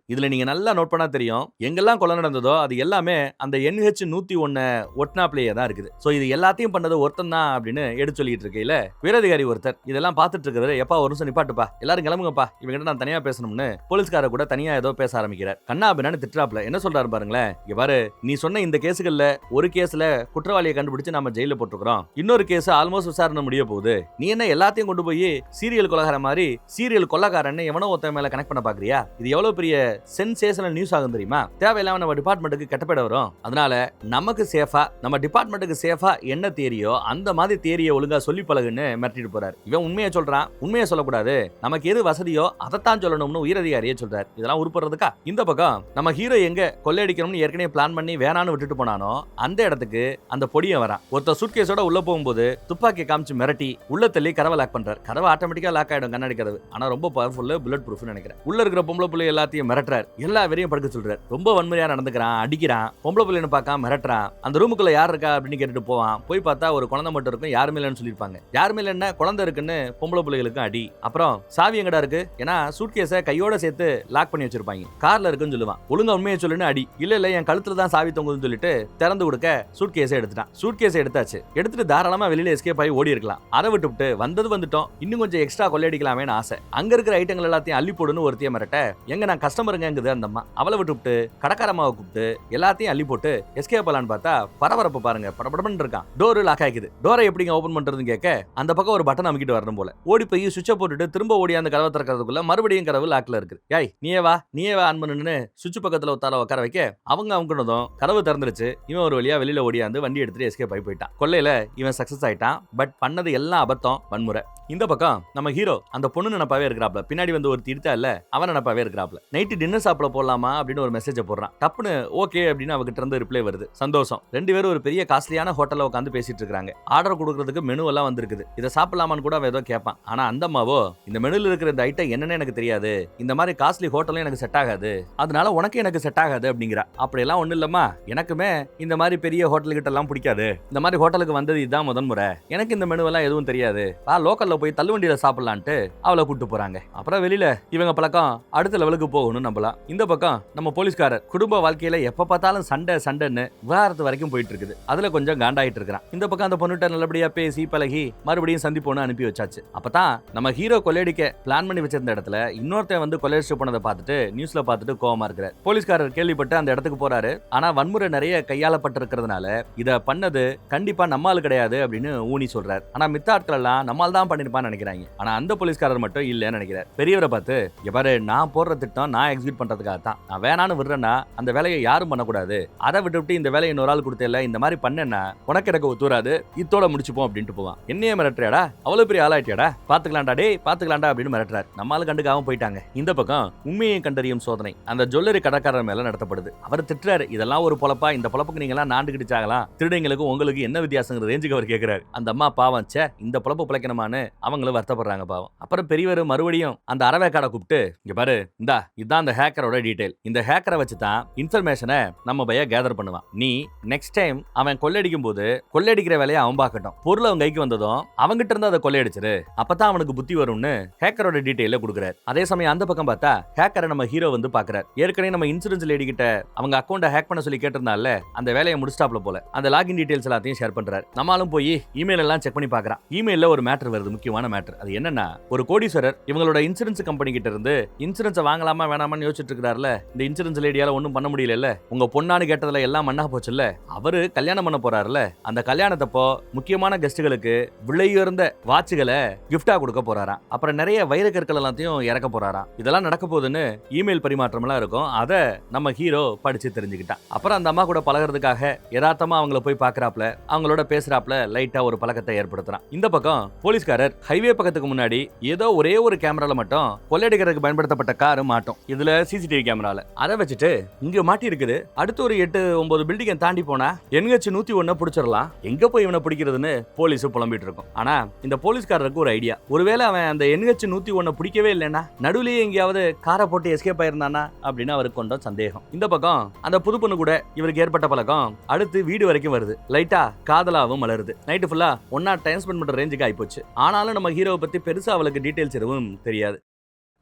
Speaker 1: இதுல நீங்க நல்லா நோட் பண்ணா தெரியும், எங்கெல்லாம் கொலை நடந்ததோ அது எல்லாமே அந்த NH101 ஒட்னாப்லேயே தான் இருக்குது. சோ இது எல்லாத்தையும் பண்ணது ஒருத்தன் தான் அப்படின்னு எடுத்து சொல்லிட்டு இருக்கையில உயரதிகாரி ஒருத்தர் இதெல்லாம் பார்த்துட்டு இருக்கிறது, எப்பா ஒரு நிமிஷம் நிப்பாட்டுப்பா, எல்லாரும் கிளம்புங்கப்பா, இவங்கிட்ட நான் தனியா பேசணும்னு போலீஸ்கார கூட தனியா ஏதோ பேச ஆரம்பிக்கிறார். கண்ணா அப்படின்னு திட்டுறாப்ல. என்ன சொல்றாரு பாருங்களேன், இங்க பாரு, நீ சொன்ன இந்த கேஸுகள்ல ஒரு கேஸ்ல குற்றவாளியை கண்டுபிடிச்சு நம்ம ஜெயில போட்டுக்கிறோம், இன்னொரு கேஸ் ஆல்மோஸ்ட் விசாரணை முடிய போகுது, நீ என்ன எல்லாத்தையும் கொண்டு போய் சீரியல் கொலைகார மாதிரி சீரியல் கொலைகாரன்னு எவனோ ஒருத்தன் மேல கனெக்ட் பண்ண பாக்குறியா, இது எவ்வளவு பெரிய சென்சேஷனல் நியூஸ் ஆகும் தெரியுமா, தேவையில்லாம நம்ம டிபார்ட்மெண்ட்டுக்கு கெட்ட பேர் வரும், அதனால நமக்கு சேஃபா, நம்ம டிபார்ட்மெண்ட்டுக்கு சேஃபா என்ன தேரியோ அந்த மாதிரி தேரியை ஒழுங்கா சொல்லி பழகுன்னு மிரட்டிட்டு போறாரு. இவன் உண்மையை சொல்றான், உண்மையை சொல்லக்கூடாது, நமக்கு எது வசதியோ அதைத்தான் சொல்லணும்னு உயரதிகாரியே சொல்றாரு. இதெல்லாம் உருப்படுறதுக்கா? இந்த பக்கம் நம்ம ஹீரோ எங்க கொள்ளையடிக்கணும்னு ஏற்கனவே பிளான் பண்ணி வேணான்னு விட்டுட்டு போனானோ அந்த இடத்துக்கு அந்த பொடியை வரான். ஒருத்தர் சூட்கேஸோட உள்ள போகும்போது துப்பாக்கி காமிச்சு மிரட்டி உள்ள தள்ளி கதவை லாக் பண்றாரு. கதவை ஆட்டோமேட்டிக்கா லாக் ஆயிடும், கண்ணாடி கதவு. ஆனா ரொம்ப பவர்ஃபுல், புல்லட் ப்ரூஃப்னு நினைக்கிறேன். உள்ள இருக்கிற பொம்பளை புள்ளை எல்லாத்தையும் மிரட்ட மிரட்டுறாரு, எல்லா வெறியும் படுக்க சொல்றாரு. ரொம்ப வன்முறையா நடந்துக்கிறான், அடிக்கிறான், பொம்பளை பிள்ளைன்னு பார்க்காம மிரட்டுறான். அந்த ரூமுக்குள்ள யார் இருக்கா அப்படின்னு கேட்டுட்டு போவான். போய் பார்த்தா ஒரு குழந்தை மட்டும் இருக்கும், யாருமே இல்லைன்னு சொல்லியிருப்பாங்க. யாருமே இல்லைன்னா குழந்தை இருக்குன்னு பொம்பளை பிள்ளைகளுக்கும் அடி. அப்புறம் சாவி எங்கடா இருக்கு, ஏன்னா சூட்கேஸை கையோட சேர்த்து லாக் பண்ணி வச்சிருப்பாங்க, கார்ல இருக்குன்னு சொல்லுவான். ஒழுங்கா உண்மையை சொல்லுன்னு அடி. இல்ல என் கழுத்துல தான் சாவி தொங்குதுன்னு சொல்லிட்டு திறந்து கொடுக்க சூட்கேஸை எடுத்துட்டான். சூட்கேஸை எடுத்தாச்சு, எடுத்துட்டு தாராளமா வெளியில எஸ்கேப் ஆகி ஓடி இருக்கலாம். அதை விட்டுவிட்டு வந்துட்டோம், இன்னும் கொஞ்சம் எக்ஸ்ட்ரா கொள்ளையடிக்கலாமேன்னு ஆசை. அங்க இருக்கிற ஐட்டங்கள் எல்லாத்தையும் அள்ளி போடுன்னு ஒருத்திய மிரட்ட, எங்க நான் கஸ்டமருங்குது அந்த அம்மா. அவளை விட்டுவிட்டு கடைக்காரமாவை கூப்பிட்டு எல்லாத்தையும் அள்ளி போட்டு எஸ்கேப் ஆகலான்னு பார்த்தா பரபரப்பு பாருங்க, படபடன்னு இருக்கான். டோர் லாக் ஆகிக்குது. டோரை எப்படிங்க ஓபன் பண்றதுன்னு கேட்க அந்த பக்கம் ஒரு பட்டன் அமைக்கிட்டு வரணும் போல. ஓடி போய் சுவிட்சை போட்டுட்டு திரும்ப ஓடி அந்த கதவை திறக்கிறதுக்குள்ள மறுபடியும் கதவு லாக்ல இருக்கு. ஏய் நீயே வா ஆன் பண்ணுன்னு சுவிட்ச் பக்கத்துல உட்கார வைக்க அவங்கனதும் கதவு திறந்துருச்சு. இவன் ஒரு வழியா வெளியில ஓடியாந்து வண்டி எடுத்துட்டு எஸ்கேப் ஆகி போயிட்டான். கொள்ளையில இவன் சக்சஸ் ஆயிட்டான். பட் பண்ணது எல்லாம் அபத்தம், வன்முறை. இந்த பக்கம் நம்ம ஹீரோ அந்த பொண்ணு நினைப்பாவே இருக்கிறாப்ல, பின்னாடி வந்து ஒரு திருத்தா இல்ல அவன் நினைப்பாவே இருக்கிறாப்ல. நைட்டு டின்னர் சாப்பிட போடலாமா அப்படின்னு ஒரு மெசேஜ் போடுறான். டப்புன்னு ஓகே அப்படின்னு அவகிட்ட இருந்து ரிப்ளை வருது. சந்தோஷம். ரெண்டு பேரும் ஒரு பெரிய காஸ்ட்லியான ஹோட்டல்ல உட்காந்து பேசிட்டு இருக்காங்க. ஆர்டர் கொடுக்கறதுக்கு மெனு எல்லாம் வந்திருக்குது. இதை சாப்பிடலாமான்னு கூட அவன் ஏதோ கேட்பான். ஆனா அந்த அம்மாவோ, இந்த மெனுல இருக்கிற இந்த ஐட்டம் என்னன்னு எனக்கு தெரியாது, இந்த மாதிரி காஸ்ட்லி ஹோட்டலும் எனக்கு செட் ஆகாது, அதனால உனக்கு எனக்கு செட் ஆகாது அப்படிங்கிறா. அப்படியெல்லாம் ஒண்ணு இல்லம்மா, எனக்குமே இந்த மாதிரி பெரிய ஹோட்டல் கிட்ட எல்லாம் பிடிக்காது, இந்த மாதிரி ஹோட்டலுக்கு வந்தது இதுதான் முதல் முறை, எனக்கு இந்த மெனு எல்லாம் எதுவும் தெரியாது, லோக்கல்ல போய் தள்ளுவண்டியில சாப்பிடலான்ட்டு அவளை கூட்டு போறாங்க. அப்புறம் வெளியில இவங்க பழக்கம் அடுத்த லெவலுக்கு போகணும் நம்பலாம். இந்த பக்கம் நம்ம போலீஸ்காரர் குடும்ப வாழ்க்கையில எப்ப பார்த்தாலும் சண்டைன்னு விவாகரத்து வரைக்கும் போயிட்டு இருக்குது. அதுல கொஞ்சம் காண்டாயிட்டு இருக்கிறான். இந்த பக்கம் அந்த பொண்ணுட்ட நல்லபடியா பேசி பழகி மறுபடியும் சந்திப்போன்னு அனுப்பி வச்சாச்சு. அப்பதான் நம்ம ஹீரோ கொள்ளையடிக்க பிளான் பண்ணி வச்சிருந்த இடத்துல இன்னொருத்தன் வந்து கொள்ளையடிச்சு போனதை பார்த்துட்டு நியூஸ்ல பார்த்துட்டு கோவமா இருக்கிறார். போலீஸ்காரர் கேள்விப்பட்டு அந்த இடத்துக்கு போறாரு. ஆனா வன்முறை நிறைய கையாளப்பட்டிருக்கிறதுனால இத பண்ணது கண்டிப்பா நம்மால் கிடையாது அப்படின்னு ஊனி சொல்றாரு. ஆனா மித்த ஆட்கள் எல்லாம் நம்மால் தான் பண்ணிருப்பான்னு நினைக்கிறாங்க. ஆனா அந்த போலீஸ்காரர் மட்டும் இல்லன்னு நினைக்கிறார். பெரியவரை பார்த்து, எவ்வாறு நான் போடுற திட்டம் நான் எக்ஸிக்யூட் பண்றதுக்காக தான், நான் வேணான்னு விடுறேன்னா அந்த வேலையை யாரும் பண்ணக்கூடாது, அதை விட்டு இந்த வேலையை இன்னொரு ஆள் கொடுத்தேல, இந்த மாதிரி பண்ணேன்னா உனக்கு எனக்கு ஒத்துறாது, இத்தோட முடிச்சுப்போம் அப்படின்ட்டு போவான். என்னையே மிரட்டுறியாடா, அவ்வளவு பெரிய ஆளாயிட்டியாடா, பாத்துக்கலாம்டா அப்படின்னு மிரட்டுறாரு. நம்மளால கண்டுக்காம போயிட்டாங்க. இந்த பக்கம் உண்மையை கண்டறியும் சோதனை அந்த ஜுவல்லரி கடைக்காரர் மேல நடத்தப்படுது. அவர் திட்டுறாரு, இதெல்லாம் ஒரு பொழப்பா, இந்த பொழப்புக்கு நீங்க எல்லாம் நாண்டு கிடிச்சாகலாம், திருடங்களுக்கு உங்களுக்கு என்ன வித்தியாசங்கிற ரேஞ்சுக்கு அவர் கேட்கிறாரு. அந்த அம்மா பாவம், சே இந்த பொழப்பு பிழைக்கணுமான்னு அவங்களும் வருத்தப்படுறாங்க பாவம். அப்புறம் பெரியவர் மறுபடியும் அந்த அரவேக்காட கூப்பிட்டு, இங்க பாரு, இதான் அந்த ஹேக்கரோட டீடைல், இந்த ஹேக்கரை வச்சு தான் இன்ஃபர்மேஷனை நம்ம பைய கேதர் பண்ணுவான். நீ நெக்ஸ்ட் டைம் அவன் கொள்ளையடிக்கும் போது கொள்ளையடிக்கிற வேலையை அவன் பார்க்கட்டும், பொருள் அவன் கைக்கு வந்ததும் அவங்கிட்ட இருந்து அதை கொள்ளையடிச்சிரு, அப்பதான் அவனுக்கு புத்தி வரும்னு ஹேக்கரோட டீடைல கொடுக்குறாரு. அதே சமயம் அந்த பக்கம் பார்த்தா ஹேக்கரை நம்ம ஹீரோ வந்து பாக்குறாரு. ஏற்கனவே நம்ம இன்சூரன்ஸ் லேடி கிட்ட அவங்க அக்கௌண்ட்டை ஹேக் பண்ண சொல்லி கேட்டிருந்தால, அந்த வேலையை முடிச்சிட்டாப்ல போல. அந்த லாகின் டீடைல்ஸ் எல்லாத்தையும் ஷேர் பண்றாரு. நம்மளும் போய் இமெயில் எல்லாம் செக் பண்ணி பாக்குறான். இமெயில்ல ஒரு மேட்டர் வருது, முக்கியமான மேட்டர். அது என்னன்னா, ஒரு கோடீஸ்வரர் இவங்களோட இன்சூரன்ஸ் கம்பெனி கிட்ட இருந்து இன்சூரன்ஸ் வாங்கலாமா வேணாமான்னு யோசிச்சுட்டு இருக்காருல. இந்த இன்சூரன்ஸ் லேடியால ஒன்னும் பண்ண முடியல, உங்க பொண்ணான்னு கேட்டதுல எல்லாம் மண்ணா போச்சுல்ல, அவரு கல்யாணம் பண்ண போறாருல, அந்த கல்யாணத்தப்போ முக்கியமான கெஸ்டுகளுக்கு விலையுயர்ந்த வாட்சுகளை கிஃப்டா கொடுக்க போறாராம். அப்புறம் நிறைய வைர கற்கள் எல்லாத்தையும் இறக்க போறாராம். இதெல்லாம் நடக்க போகுதுன்னு இமெயில் பரிமாற்றம் எல்லாம் இருக்கும். அதை நம்ம ஹீரோ படிச்சு தெரிஞ்சுக்கிட்டான். அப்புறம் அந்த அம்மா கூட பழகிறதுக்காக யதார்த்தமா அவங்கள போய் பாக்குறாப்ல, அவங்களோட பேசுறாப்ல, லைட்டா ஒரு பழக்கத்தை ஏற்படுத்துறான். இந்த பக்கம் போலீஸ்காரர் ஹைவே பக்கத்துக்கு முன்னாடி ஏதோ ஒரே ஒரு கேமரால மட்டும் கொள்ளையடிக்கிறதுக்கு பயன்படுத்தப்பட்ட காரு மாட்டும். இதுல சிசிடிவி கேமரால அதை வச்சுட்டு இங்க மாட்டி இருக்குது, அடுத்து ஒரு 8-9 பில்டிங்கை தாண்டி போனா NH 101 பிடிச்சிடலாம், எங்க போய் இவனை பிடிக்கிறதுன்னு போலீஸ் புலம்பிட்டு இருக்கும். ஆனா இந்த போலீஸ்காரருக்கு ஒரு ஐடியா, ஒருவேளை அவன் அந்த NH 101 பிடிக்கவே இல்லைன்னா நடுவுலயே எங்கேயாவது காரை போட்டு எஸ்கேப் ஆயிருந்தானா அப்படின்னு அவருக்கு கொண்ட சந்தேகம். இந்த பக்கம் அந்த புது பொண்ணு கூட இவருக்கு ஏற்பட்ட பழக்கம் அடுத்து வீடு வரைக்கும் வருது. லைட்டா காதலாவும் மலருது. நைட்டு ஃபுல்லா ஒன்னா டைம் ஸ்பெண்ட் பண்ற ரேஞ்சுக்கு ஆயிப்போச்சு. ஆனாலும் நம்ம ஹீரோவை பத்தி பெருசா அவளுக்கு டீடைல்ஸ் எதுவும் தெரியாது.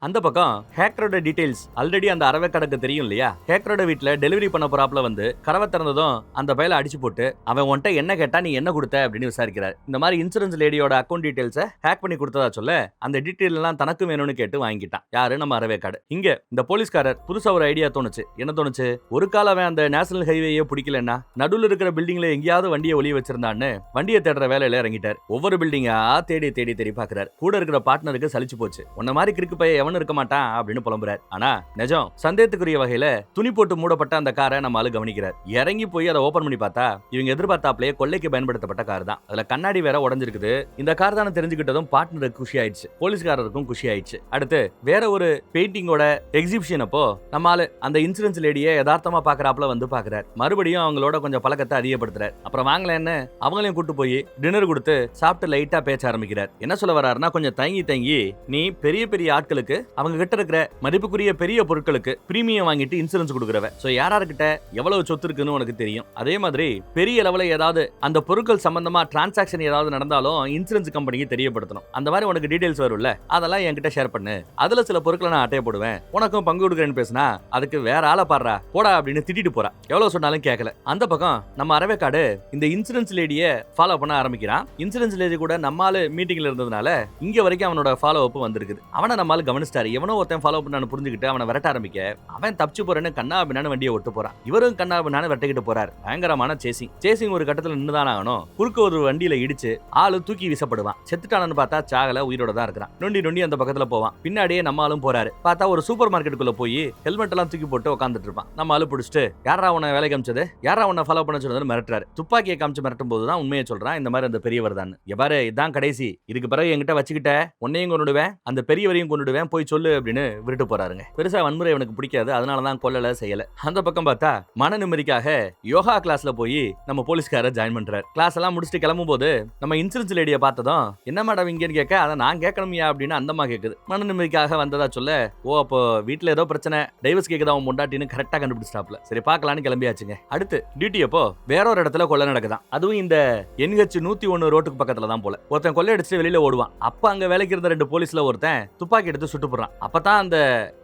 Speaker 1: அந்த பக்கம் ஹேக்கரோட டீடைல்ஸ் ஆல்ரெடி அந்த அரவே கடைக்கு தெரியும் இல்லையா. ஹேக்கரோட வீட்டுல டெலிவரி பண்ண போறாப்ல வந்து கதவை திறந்ததும் அந்த பையில அடிச்சு போட்டு அவன் உன்ட்ட என்ன கேட்டா நீ என்ன கொடுத்த அப்படின்னு விசாரிக்கிறார். இந்த மாதிரி இன்சூரன்ஸ் லேடியோட அக்கௌண்ட் டீடைல்ஸை ஹேக் பண்ணி கொடுத்ததா சொல்ல அந்த டீடைல் எல்லாம் தனக்கு வேணும்னு கேட்டு வாங்கிட்டான். யாரு, நம்ம அரவே கார்டு. இங்க இந்த போலீஸ்காரர் புதுசா ஒரு ஐடியா தோணுச்சு. என்ன தோணுச்சு, ஒரு கால அவன் அந்த நேஷனல் ஹைவேயே பிடிக்கலன்னா நடுவில் இருக்கிற பில்டிங்ல எங்கேயாவது வண்டியை ஒளிய வச்சிருந்தான்னு வண்டியை தேடுற வேலையில இறங்கிட்டார். ஒவ்வொரு பில்டிங்கா தேடி தேடி தேடி பாக்குறாரு. கூட இருக்கிற பார்ட்னருக்கு சலிச்சு போச்சு. உன்ன மாதிரி கிறுக்கு பைய எவனும் இருக்க மாட்டான் அப்படின்னு புலம்புறார். ஆனா நிஜம் சந்தேகத்துக்குரிய வகையில துணி போட்டு மூடப்பட்ட அந்த காரை நம்ம ஆளு கவனிக்கிறார். இறங்கி போய் அதை ஓபன் பண்ணி பார்த்தா இவங்க எதிர்பார்த்தாப்லயே கொள்ளைக்கு பயன்படுத்தப்பட்ட கார் தான். அதுல கண்ணாடி வேற உடைஞ்சிருக்குது. இந்த கார் தானே தெரிஞ்சுக்கிட்டதும் பார்ட்னருக்கு குஷி ஆயிடுச்சு, போலீஸ்காரருக்கும் குஷி ஆயிடுச்சு. அடுத்து வேற ஒரு பெயிண்டிங்கோட எக்ஸிபிஷன் அப்போ நம்ம ஆளு அந்த இன்சூரன்ஸ் லேடியை யதார்த்தமா பாக்குறாப்ல வந்து பாக்குறார். மறுபடியும் அவங்களோட கொஞ்சம் பழக்கத்தை அதிகப்படுத்துறார். அப்புறம் வாங்கலன்னு அவங்களையும் கூட்டு போய் டின்னர் கொடுத்து சாப்பிட்டு லைட்டா பேச ஆரம்பிக்கிறார். என்ன சொல்ல வர்றாருன்னா, கொஞ்சம் தங்கி நீ பெரிய பெரிய ஆட்களுக்கு அவங்க கிட்ட இருக்கிற மதிப்புக்குரிய பெரிய பொருட்களுக்கு பிரீமியம் வாங்கிட்டு இன்சூரன்ஸ் கொடுக்குறவ. சோ யாரார்கிட்ட எவ்வளவு சொத்து இருக்குன்னு உனக்கு தெரியும். அதே மாதிரி பெரிய லெவல்ல ஏதாவது அந்த பொருட்கள் சம்பந்தமா டிரான்சாக்ஷன் ஏதாவது நடந்தாலும் இன்சூரன்ஸ் கம்பெனிக்கு தெரியப்படுத்தணும். அந்த மாதிரி உனக்கு டீடைல்ஸ் வரும்ல, அதெல்லாம் என்கிட்ட ஷேர் பண்ணு. அதுல சில பொருட்களை நான் அட்டைய போடுவேன், உனக்கும் பங்கு கொடுக்குறேன்னு பேசினா அதுக்கு வேற ஆளை பாடுறா போடா அப்படின்னு திட்டிட்டு போறா. எவ்வளவு சொன்னாலும் கேட்கல. அந்த பக்கம் நம்ம அரவேக்காடு இந்த இன்சூரன்ஸ் லேடியை ஃபாலோ பண்ண ஆரம்பிக்கிறான். இன்சூரன்ஸ் லேடி கூட நம்மால மீட்டிங்ல இருந்ததுனால இங்க வரைக்கும் அவனோட ஃபாலோ அப் வந்திருக்குது. அவனை நம்மால கவனிச்சிட்டாரு. எவனோ ஒருத்தன் ஃபாலோ பண்ணான்னு புரிஞ்சுக்கிட்டு அவனை விரட்ட ஆரம்பிக்க அவன் தப்பிச்சு போறேன்னு கண்ணா பின்னான்னு வண்டியை ஒட்டு போறான். இவரும் கண்ணா பின்னான்னு வெட்டிக்கிட்டு போறாரு. பயங்கரமான சேசிங் ஒரு கட்டத்துல நின்னுதான் ஆகணும். குறுக்க ஒரு வண்டியில இடிச்சு ஆளு தூக்கி வீசப்படுவான். செத்துட்டானு பார்த்தா சாகல, உயிரோட தான் இருக்கிறான். நொண்டி அந்த பக்கத்துல போவான். பின்னாடியே நம்ம ஆளும் போறாரு. பார்த்தா ஒரு சூப்பர் மார்க்கெட்டுக்குள்ள போய் ஹெல்மெட் எல்லாம் தூக்கி போட்டு உட்காந்துட்டு இருப்பான். நம்ம ஆளு பிடிச்சிட்டு யாரா உன்னை வேலை காமிச்சது, யாரா உன்னை ஃபாலோ பண்ண சொன்னது மிரட்டுறாரு. துப்பாக்கியை காமிச்சு மிரட்டும் போதுதான் உண்மையை சொல்றான். இந்த மாதிரி அந்த பெரியவர் தான். எவ்வாறு இதான் கடைசி, இதுக்கு பிறகு என்கிட்ட வச்சுக்கிட்ட உன்னையும் கொண்டுடுவேன், அந்த பெரியவரையும் கொண்டுடுவேன், போய் சொல்லு அப்படின்னு விட்டு போறாருங்க. பெருசா வன்முறை அவனுக்கு பிடிக்காது, அதனாலதான் கொல்லல செய்யல. அந்த பக்கம் பார்த்தா மன நிம்மதிக்காக யோகா கிளாஸ்ல போய் நம்ம போலீஸ்கார ஜாயின் பண்றாரு. கிளாஸ் எல்லாம் முடிச்சுட்டு கிளம்பும் போது நம்ம இன்சூரன்ஸ் லேடியை பார்த்ததும் என்ன மேடம் இங்கன்னு கேட்க, அதை நான் கேட்கணும்யா அப்படின்னு அந்தம்மா கேக்குது. மன நிம்மதிக்காக வந்ததா சொல்ல, ஓ அப்போ வீட்டுல ஏதோ பிரச்சனை, டைவர்ஸ் கேக்குதா அவன் முண்டாட்டின்னு கரெக்டா கண்டுபிடிச்சாப்ல. சரி பார்க்கலான்னு கிளம்பியாச்சுங்க. அடுத்து டியூட்டி அப்போ வேற ஒரு இடத்துல கொலை நடக்குதான். அதுவும் இந்த NH 101 ரோட்டுக்கு பக்கத்துல தான் போல. ஒருத்தன் கொள்ளை அடிச்சு வெளியில ஓடுவான். அப்ப அங்க வேலைக்கு இருந்த 2 போலீஸ்ல ஒருத்தன் துப்பாக்கி எடுத்து சுட்டு போடுறான். அப்பதான் அந்த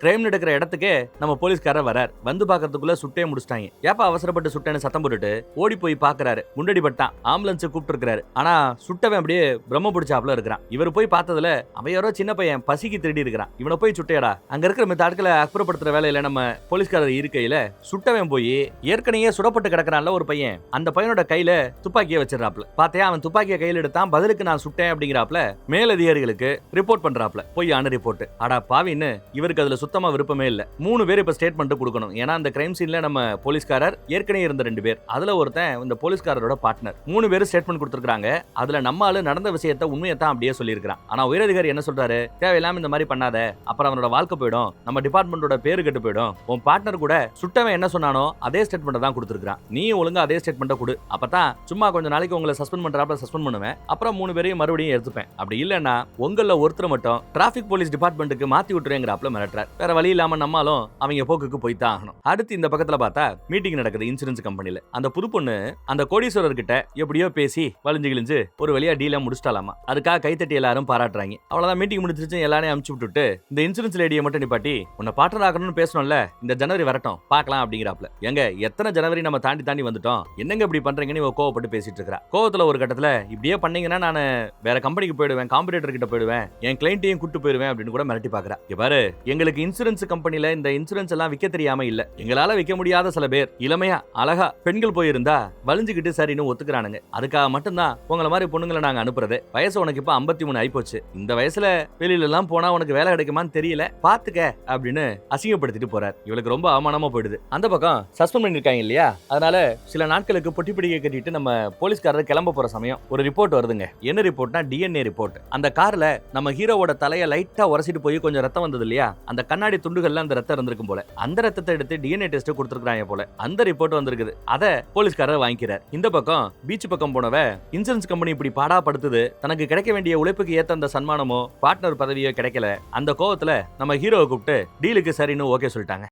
Speaker 1: கிரைம் நடக்கிற இடத்துக்கே நம்ம போலீஸ்காரர் வரார். வந்து பாக்கிறதுக்குள்ள சுட்டே முடிச்சிட்டாங்க. ஏப்பா அவசரப்பட்டு சுட்டேன்னு சத்தம் போட்டுட்டு ஓடி போய் பாக்குறாரு. முண்டடி பட்டான். ஆம்புலன்ஸ் கூப்பிட்டு இருக்காரு. ஆனா சுட்டவன் அப்படியே பிரம்ம பிடிச்சாப்ல இருக்கிறான். இவர் போய் பார்த்ததுல அவன் யாரோ சின்ன பையன் பசிக்கு திருடி இருக்கிறான். இவனை போய் சுட்டையடா. அங்க இருக்கிற மித்த ஆட்களை அப்புறப்படுத்துற வேலையில நம்ம போலீஸ்காரர் இருக்கையில சுட்டவன் போய் ஏற்கனவே சுடப்பட்டு கிடக்குறான்ல ஒரு பையன், அந்த பையனோட கையில துப்பாக்கியை வச்சிடறாப்ல. பாத்தியா அவன் துப்பாக்கியை கையில எடுத்தான், பதிலுக்கு நான் சுட்டேன் அப்படிங்கிறாப்ல. மேலதிகாரிகளுக்கு ரிப்போர்ட் பண்றாப்ல. போய் ஆன ரிப்போர்ட். அடா பாவின்னு இவருக்கு அதுல சுத்தமா விருப்பமே இல்ல. 3 பேர் இப்ப ஸ்டேட்மெண்ட் கொடுக்கணும். ஏன்னா அந்த கிரைம் சீன்ல நம்ம போலீஸ்காரர் ஏற்கனவே இருந்த 2 பேர், அதுல ஒருத்தன் இந்த போலீஸ்காரரோட பார்ட்னர். 3 பேர் ஸ்டேட்மெண்ட் கொடுத்திருக்காங்க. அதுல நம்மால நடந்த விஷயத்தை உண்மையத்தான் அப்படியே சொல்லியிருக்கான். ஆனா உயரதிகாரி என்ன சொல்றாரு, தேவையில்லாம இந்த மாதிரி பண்ணாத, அப்புறம் அவனோட வாழ்க்கை போயிடும், நம்ம டிபார்ட்மெண்டோட பேரு கெட்டு போயிடும். உன் பார்ட்னர் கூட சுட்டவன் என்ன சொன்னானோ அதே ஸ்டேட்மெண்ட் தான் கொடுத்திருக்கான். நீ ஒழுங்கா அதே ஸ்டேட்மெண்ட் கொடு. அப்பதான் சும்மா கொஞ்ச நாளைக்கு உங்களை சஸ்பெண்ட் பண்றாப்ல சஸ்பெண்ட் பண்ணுவேன், அப்புறம் 3 பேரையும் மறுபடியும் எடுத்துப்பேன். அப்படி இல்லன்னா உங்கள ஒருத்தர் மட்டும் டிராபிக் போலீஸ் டிபார்ட்மெண்ட்டுக்கு மாத்தி விட்டுறேங்கிறாப்ல மிரட்டுறார். வேற வழி இல்லாம நம்மாலும் அவங்க போக்குக்கு போய்தான் ஆகணும். அடுத்து இந்த பக்கத்துல பார்த்தா மீட்டிங் நடக்குது இன்சூரன்ஸ் கம்பெனில. அந்த புது பொண்ணு அந்த கோடீஸ்வரர் கிட்ட எப்படியோ பேசி வலிஞ்சு கிழிஞ்சு ஒரு வழியா டீல முடிச்சிட்டாலாமா. அதுக்காக கைத்தட்டி எல்லாரும் பாராட்டுறாங்க. அவ்வளவுதான் மீட்டிங் முடிச்சிருச்சு. எல்லாரையும் அனுப்பிச்சு விட்டுட்டு இந்த இன்சூரன்ஸ் லேடியை மட்டும் நிப்பாட்டி, உன்னை பார்ட்னர் ஆகணும்னு பேசணும்ல, இந்த ஜனவரி வரட்டும் பார்க்கலாம் அப்படிங்கிறாப்ல. எங்க எத்தனை ஜனவரி நம்ம தாண்டி வந்துட்டோம், என்னங்க இப்படி பண்றீங்கன்னு கோவப்பட்டு பேசிட்டு இருக்கா. கோவத்துல ஒரு கட்டத்துல இப்படியே பண்ணீங்கன்னா நான் வேற கம்பெனிக்கு போயிடுவேன், காம்படிட்டர் கிட்ட போயிடுவேன், என் கிளைண்ட்டையும் கூட்டு போயிடுவேன் அப்படின்னு கூட மிரட்டி பாக்குறா. பாரு, எங்களுக்கு இன்சூரன்ஸ் கம்பெனில இந்த இன்சூரன்ஸ் எல்லாம் விற்க தெரியாம இல்ல, எங்களால விற்க முடியாத சில பேர் இளமையா அழகா பெண்கள் போயிருந்தா வலிஞ்சுக்கிட்டு சரின்னு ஒத்துக்கிறானுங்க. அதுக்காக மட்டும்தான் உங்களை மாதிரி பொண்ணுங்களை நாங்க அனுப்புறது. வயசு உனக்கு இப்ப 53 ஆயிப்போச்சு. இந்த வயசுல வெளியில எல்லாம் போனா உனக்கு வேலை கிடைக்குமான்னு தெரியல, பாத்துக்க அப்படின்னு அசிங்கப்படுத்திட்டு போறார். இவளுக்கு ரொம்ப அவமானமா போயிடுது. அந்த பக்கம் சஸ்பெண்ட் பண்ணிருக்காங்க இல்லையா, அதனால சில நாட்களுக்கு பொட்டி பிடிக்க கட்டிட்டு நம்ம போலீஸ்காரர் கிளம்ப போற சமயம் ஒரு ரிப்போர்ட் வருதுங்க. என்ன ரிப்போர்ட்னா DNA ரிப்போர்ட். அந்த கார்ல நம்ம ஹீரோவோட தலைய லைட்டா உரசிட்டு போய் கொஞ்சம் ரத்தம் வந்தது இல்லையா, அந்த கண்ணாடி துண்டுகள்ல அந்த ரத்தம் இருந்திருக்கும் போல. அந்த ரத்தத்தை எடுத்து DNA டெஸ்ட் கொடுத்திருக்காங்க போல. அந்த ரிப்போர்ட் வந்திருக்குது. அத போலீஸ்காரர் வாங்கிக்கிறார். இந்த பக்கம் பீச் பக்கம் போனவ இன்சூரன்ஸ் கம்பெனி இப்படி பாடா படுத்துது, தனக்கு கிடைக்க வேண்டிய உழைப்புக்கு ஏத்த அந்த சன்மானமோ பார்ட்னர் பதவியோ கிடைக்கல. அந்த கோவத்துல நம்ம ஹீரோவை கூப்பிட்டு டீலுக்கு சரின்னு ஓகே சொல்லிட்டாங்க.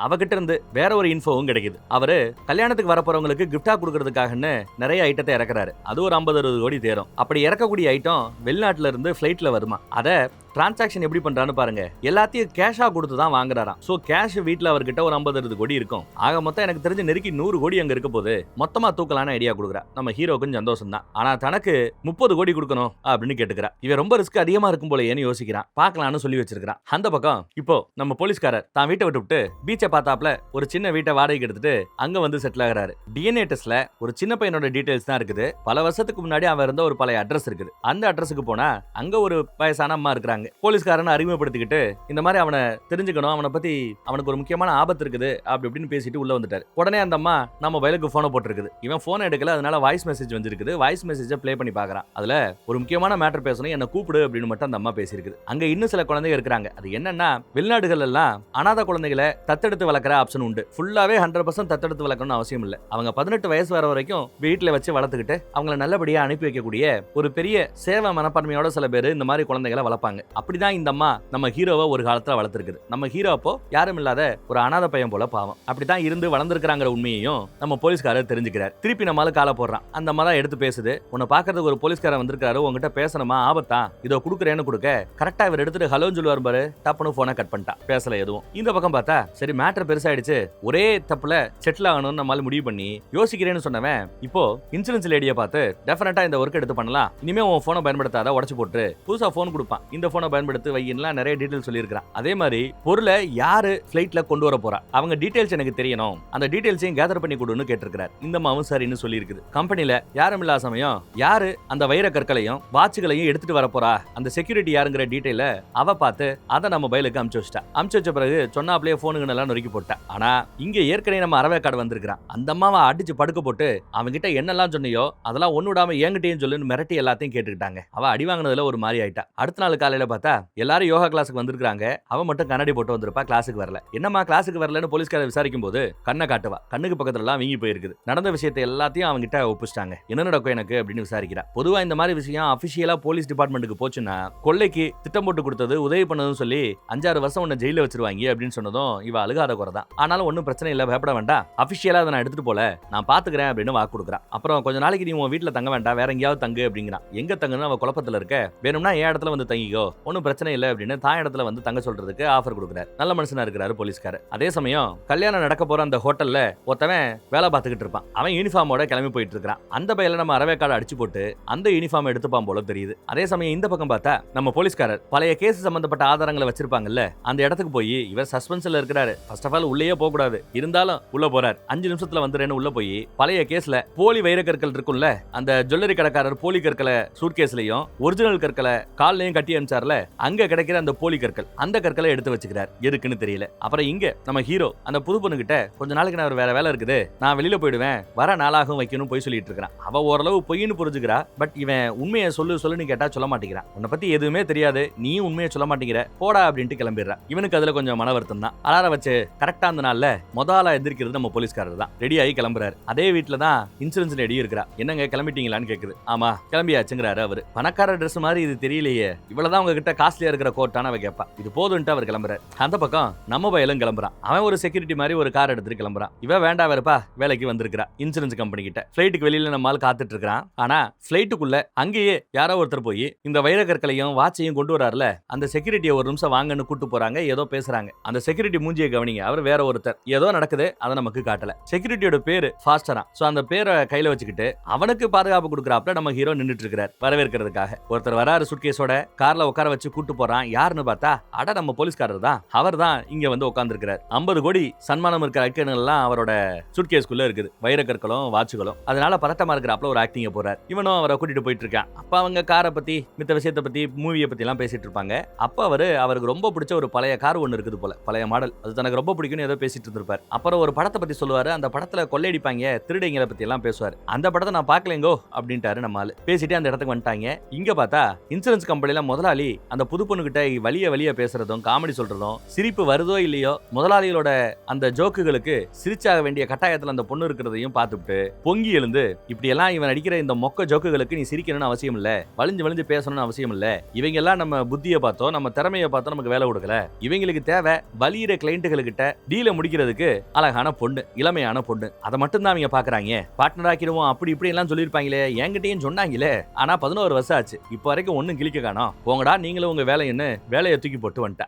Speaker 1: அவகிட்ட இருந்து வேற ஒரு இன்ஃபோவும் கிடைக்குது. அவரு கல்யாணத்துக்கு வரப்போறவங்களுக்கு கிஃப்டா கொடுக்கறதுக்காகன்னு நிறைய ஐட்டத்தை இறக்குறாரு. அது ஒரு 50-60 கோடி தேரும். அப்படி இறக்கக்கூடிய ஐட்டம் வெளிநாட்டுல இருந்து பிளைட்ல வருமா. அத டிரான்சாக்ஷன் எப்படி பண்றான்னு பாருங்க. எல்லாத்தையும் கேஷா கொடுத்து தான் வாங்குறாராம். சோ கேஷ் வீட்ல அவர்கிட்ட ஒரு 50-60 கோடி இருக்கும். ஆக மொத்தம் எனக்கு தெரிஞ்சு நெருக்கி 100 கோடி அங்க இருக்க போது மொத்தமா தூக்கலான ஐடியா கொடுக்குறா. நம்ம ஹீரோக்கும் சந்தோஷம் தான். ஆனா தனக்கு 30 கோடி கொடுக்கணும் அப்படின்னு கேட்டுக்கிறா. இவன் ரொம்ப ரிஸ்க் அதிகமா இருக்கும் போல ஏன்னு யோசிக்கிறான். பாக்கலாம்னு சொல்லி வச்சிருக்கான். அந்த பக்கம் இப்போ நம்ம போலீஸ்காரர் தான் வீட்டை விட்டு பீச்சை பார்த்தாப்ல ஒரு சின்ன வீட்டை வாடகைக்கு எடுத்துட்டு அங்க வந்து செட்டில் ஆகிறாரு. DNA டெஸ்ட்ல ஒரு சின்ன பையனோட டீடைல்ஸ் தான் இருக்குது. பல வருஷத்துக்கு முன்னாடி அவன் இருந்த ஒரு பழைய அட்ரஸ் இருக்குது. அந்த அட்ரஸுக்கு போனா அங்க ஒரு வயசான அம்மா இருக்கிறாங்க. போலீஸ்காரன் அறிமுகப்படுத்திக்கிட்டு இந்த மாதிரி அவனை தெரிஞ்சுக்கணும், அவனை பத்தி அவனுக்கு ஒரு முக்கியமான ஆபத்து இருக்குது அப்படி இப்படின்னு பேசிட்டு உள்ள வந்துட்டாரு. உடனே அந்த அம்மா நம்ம மொபைலுக்கு போனை போட்டிருக்குது. இவன் போனை எடுக்கல, அதனால வாய்ஸ் மெசேஜ் வந்திருக்குது. வாய்ஸ் மெசேஜை ப்ளே பண்ணி பாக்குறான். அதுல ஒரு முக்கியமான மேட்டர் பேசணும், என்ன கூப்பிடு அப்படின்னு மட்டும் அந்த அம்மா பேசியிருக்குது. அங்க இன்னும் சில குழந்தைங்க இருக்கிறாங்க. அது என்னன்னா, வெளிநாடுகள் எல்லாம் அனாதை குழந்தைகளை தத்தெடுத்து வளர்க்குற ஆப்ஷன் உண்டு. ஃபுல்லாவே 100% தத்தெடுத்து வளர்க்கணும்னு அவசியம் இல்லை. அவங்க 18 வயசு வர வரைக்கும் வீட்டுல வச்சு வளர்த்துக்கிட்டு அவங்களை நல்லபடியா அனுப்பி வைக்கக்கூடிய ஒரு பெரிய சேவை மனப்பான்மையோட சில பேர் இந்த மாதிரி குழந்தைகளை வளர்ப்பாங்க. அப்படிதான் இந்த அம்மா நம்ம ஹீரோவை ஒரு காலத்துல வளர்த்திருக்குது. நம்ம ஹீரோ அப்போ யாரும் இல்லாத ஒரு அனாதை பையன் போல பாவம். அப்படிதான் இருந்து வளர்ந்துருக்காங்கிற உண்மையையும் நம்ம போலீஸ்காரர் தெரிஞ்சுக்கிறார். திருப்பி நம்மால கால போடுறான். அந்த அம்மா தான் எடுத்து பேசுது. உன்னை பாக்குறதுக்கு ஒரு போலீஸ்காரன் வந்திருக்காரு, உங்ககிட்ட பேசணுமா, ஆபத்தா, இதோ குடுக்குறேன்னு கொடுக்க கரெக்டா இவர் எடுத்துட்டு ஹலோன்னு சொல்லுவார் பாரு, டப்புனு போனை கட் பண்ணிட்டா. பேசல எதுவும். இந்த பக்கம் பார்த்தா சரி மேட்டர் பெருசாயிடுச்சு, ஒரே தப்புல செட்டில் ஆகணும்னு நம்மால முடிவு பண்ணி யோசிக்கிறேன்னு சொன்னவன் இப்போ இன்சூரன்ஸ் லேடியை பார்த்து டெஃபினட்டா இந்த ஒர்க் எடுத்து பண்ணலாம், இனிமே உன் போனை பயன்படுத்தாத, உடச்சு போட்டு புதுசா போன் கொடுப்பான், இந்த போனை பயன்படுத்து வையின்லாம் நிறைய டீடைல் சொல்லியிருக்கான். அதே மாதிரி பொருளை யாரு பிளைட்ல கொண்டு வர போறா, அவங்க டீடைல்ஸ் எனக்கு தெரியணும், அந்த டீடைல்ஸையும் கேதர் பண்ணி கொடுன்னு கேட்டிருக்காரு. இந்த மாவும் சரின்னு சொல்லி இருக்குது. கம்பெனில யாரும் இல்லாத சமயம் யாரு அந்த வைர கற்களையும் வாட்சுகளையும் எடுத்துட்டு வர போறா, அந்த செக்யூரிட்டி யாருங்கிற டீடைல அவ பார்த்து அதை நம்ம பைலுக்கு அமுச்சு வச்சிட்டா. அமுச்சு வச்ச பிறகு சொன்னாப்லயே போனுங்க எல்லாம் நொறுக்கி போட்டா. ஆனா இங்க ஏற்கனவே நம்ம அரவேக்காடு வந்திருக்கான். அந்த அம்மாவை அடிச்சு படுக்க போட்டு அவங்கிட்ட என்னெல்லாம் சொன்னியோ அதெல்லாம் ஒண்ணு விடாம என்கிட்டயும் சொல்லுன்னு மிரட்டி எல்லாத்தையும் கேட்டுக்கிட்டாங்க. அவ அடி வாங்கினதுல ஒரு மாதிரி ஆயிட்டா. அடுத்த நாள் காலையில பார்த்தா எல்லாரும் யோகா கிளாஸுக்கு வந்திருக்காங்க. அவ மட்டும் கண்ணாடி போட்டு வந்திருப்பா, கிளாஸுக்கு வரல. என்னம்மா கிளாஸுக்கு வரலன்னு போலீஸ்காரர் விசாரிக்கும் போது கண்ணை காட்டுவா. கண்ணுக்கு பக்கத்துல எல்லாம் வீங்கி போயிருக்குது. நடந்த விஷயத்தை எல்லாத்தையும் அவங்கிட்ட ஒப்பிச்சிட்டாங்க. என்ன நடக்கும் எனக்கு அப்படின்னு விசாரிக்கிறா. பொதுவா இந்த மாதிரி விஷயம் அபிஷியலா போலீஸ் டிபார்ட்மெண்ட்டுக்கு போச்சுன்னா கொள்ளைக்கு திட்டம் போட்டு கொடுத்தது, உதவி பண்ணதுன்னு சொல்லி 5-6 வருஷம் உன்னை ஜெயில வச்சிருவாங்க அப்படின்னு சொன்னதும் இவ அழுகாத குறைதான். ஆனாலும் ஒன்னும் பிரச்சனை இல்ல, பயப்பட வேண்டாம், அபிஷியலா அதை நான் எடுத்துட்டு போல, நான் பாத்துக்கிறேன் அப்படின்னு வாக்கு கொடுக்குறான். அப்புறம் கொஞ்ச நாளைக்கு நீ உன் வீட்டுல தங்க வேண்டாம், வேற எங்கேயாவது தங்கு அப்படிங்கிறான். எங்க தங்குன்னு அவ குழப்பத்துல இருக்க. வேணும்னா என் இடத்துல வந்து தங்கிக்கோ, ஒன்னும் பிரச்சனை இல்லை அப்படின்னு தான் இடத்துல வந்து தங்க சொல்றதுக்கு ஆஃபர் கொடுக்குறாரு. நல்ல மனுஷனா இருக்கிறாரு போலீஸ்காரர். அதே சமயம் கல்யாணம் நடக்க போற அந்த ஹோட்டல்ல ஒருத்தவன் வேலை பார்த்துக்கிட்டு இருப்பான். அவன் யூனிஃபார்மோட கிளம்பி போயிட்டு இருக்கான். அந்த பையில நம்ம அரவேக்காடு அடிச்சு போட்டு அந்த யூனிஃபார்ம் எடுத்துப்பான் போல தெரியுது. அதே சமயம் இந்த பக்கம் பார்த்தா நம்ம போலீஸ்காரர் பழைய கேஸ் சம்பந்தப்பட்ட ஆதாரங்களை வச்சிருப்பாங்கல்ல, அந்த இடத்துக்கு போய் இவர் சஸ்பென்ஸ்ல இருக்கிறாரு. ஃபர்ஸ்ட் ஆஃப் ஆல் உள்ளேயே போக கூடாது, இருந்தாலும் உள்ள போறார். 5 நிமிஷத்துல வந்துறேன்னு உள்ள போய் பழைய கேஸ்ல போலி வைர கற்கள் இருக்கும்ல, அந்த ஜுவல்லரி கடைக்காரர் போலி கற்களை சூட்கேஸ்லயும் ஒரிஜினல் கற்களை கால்லையும் கட்டி அனுப்பிச்சார்ல, அங்க கிடைக்கிற அந்த போலி கற்கள், அந்த கற்களை எடுத்து வச்சுக்கிறார். எதுக்குன்னு தெரியல. அப்புறம் இங்க நம்ம ஹீரோ அந்த புது பொண்ணு கிட்ட கொஞ்ச நாளைக்கு நான் வேற வேலை இருக்குது, நான் வெளியில போயிடுவேன், வர நாளாகவும் வைக்கணும் போய் சொல்லிட்டு இருக்கான். அவ ஓரளவு பொய்ன்னு புரிஞ்சுக்கிறா. பட் இவன் உண்மையை சொல்லுன்னு கேட்டா சொல்ல மாட்டேங்கிறான். உன்னை பத்தி எதுவுமே தெரியாது, நீயும் உண்மையை சொல்ல மாட்டேங்கிற, போடா அப்படின்ட்டு கிளம்பிடுறான். இவனுக்கு அதுல கொஞ்சம் மன வருத்தம் தான். அலாரம் வச்சு கரெக்டா அந்த நாள்ல முதல்ல எந்திரிக்கிறது நம்ம போலீஸ்காரர் தான். ரெடி ஆகி கிளம்புறாரு. அதே வீட்டுல தான் இன்சூரன்ஸ் லேடி இருக்கிறா. என்னங்க கிளம்பிட்டீங்களான்னு கேக்குது. ஆமா கிளம்பியாச்சுங்கிறாரு அவரு. பணக்கார ட்ரெஸ் மாதிரி இது தெரியலையே, இவ்வளவுதான் உங்ககிட்ட காஸ்ட்லியா இருக்கிற கோட்டான அவ கேப்பா. இது போதுன்ட்டு அவர் கிளம்புறாரு. அந்த பக்கம் நம்ம பையலும் கிளம்புறான். அவன் ஒரு செக்யூரிட்டி மாதிரி ஒரு கார் எடுத்துட்டு கிளம்புறான். இவ வேண்டாம் வேறப்பா வேலைக்கு வந்திருக்கிறா இன்சூரன்ஸ் கம்பெனி கிட்ட. பிளைட்டுக்கு வெளியில நம்மால் காத்துட்டு இருக்கான். ஆனா பிளைட்டுக்குள்ள அங்கேயே யாரோ ஒருத்தர் போய் இந்த வைர கற்களையும் வாட்சையும் கொண்டு வராருல, அந்த செக்யூரிட்டியை ஒரு நிமிஷம் வாங்கன்னு கூட்டு போறாங்க. ஏதோ பேசுறாங்க. அந்த செக்யூரிட்டி மூஞ்சியை கவனிங்க. அவர் வேற ஒருத்தர். ஏதோ நடக்குது, அதை நமக்கு காட்டல. செக்யூரிட்டியோட பேரு ஃபாஸ்டரா. சோ அந்த பேரை கையில வச்சுக்கிட்டு அவனுக்கு பாதுகாப்பு கொடுக்கறாப்ல நம்ம ஹீரோ நின்னுட்டு இருக்காரு வரவேற்கிறதுக்காக. ஒருத்தர் வராரு சுட்கேஸோட, கார்ல உட்கார வச்சு கூட்டு போறான். யாருன்னு பார்த்தா அட நம்ம போலீஸ்காரர் தான். அவர் தான் இங்க வந்து உட்கார்ந்து இருக்கிறார். 50 கோடி சன்மானம் இருக்கிற ஐக்கன்கள் எல்லாம் அவரோட சுட்கேஸ்குள்ள இருக்குது, வைர கற்களும் வாட்சுகளும். அதனால பதட்டமா இருக்கிறாப்ல ஒரு ஆக்டிங்க போறார். இவனும் அவரை கூட்டிட்டு போயிட்டு இருக்கான். அப்ப அவங்க காரை பத்தி மித்த விஷயத்தை பத்தி மூவியை பத்தி எல்லாம் பேசிட்டு இருப்பாங்க. அப்ப அவருக்கு ரொம்ப பிடிச்ச ஒரு பழைய கார் ஒன்னு இருக்குது போல, பழைய மாடல், அது தனக்கு ரொம்ப பிடிக்கும்னு ஏதோ பேசிட்டு இருந்திருப்பார். அப்புறம் ஒரு படத்தை பத்தி சொல்லுவாரு. அந்த படத்துல கொள்ளையடிப்பாங்க, திருடைங்களை பத்தி எல்லாம் பேசுவார். அந்த படத்தை நான் பாக்கலங்கோ அப்படின்ட்டாரு நம்ம ஆளு. பேசிட்டு அந்த இடத்துக்கு வந்துட்டாங்க. இங்க பார்த்தா இன்சூரன்ஸ் கம்பெனில முதலாளி அந்த புது பொண்ணு கிட்ட வலிய பேசுறதும் காமெடி சொல்றதும், சிரிப்பு வருதோ இல்லையோ முதலாளிகளோட அந்த ஜோக்குகளுக்கு சிரிச்சாக வேண்டிய கட்டாயத்துல அந்த பொண்ணு இருக்கிறதையும் பார்த்துட்டு பொங்கி எழுந்து, இப்படி எல்லாம் இவன் அடிக்கிற இந்த மொக்க ஜோக்குகளுக்கு நீ சிரிக்கணும்னு அவசியம் இல்ல, வலிஞ்சு பேசணும்னு அவசியம் இல்ல, இவங்க எல்லாம் நம்ம புத்தியை பார்த்தோம், நம்ம திறமையை பார்த்தோம், நமக்கு வேலை கொடுக்கல, இவங்களுக்கு தேவை வலியிற கிளைண்ட்டுகள் கிட்ட டீலை முடிக்கிறதுக்கு அழகான பொண்ணு, இளமையான பொண்ணு, அதை மட்டும் தான் அவங்க பாக்குறாங்க. பார்ட்னர் ஆக்கிடுவோம் அப்படி இப்படி எல்லாம் சொல்லியிருப்பாங்களே, என்கிட்டயும் சொன்னாங்களே, ஆனா 11 வருஷம் ஆச்சு, இப்ப வரைக்கும் ஒன்னும் கிளிக்க காணோம், போங்கடா நீங்களும் உங்க வேலைன்னு வேலையை தூக்கி போட்டு வந்துட்டா.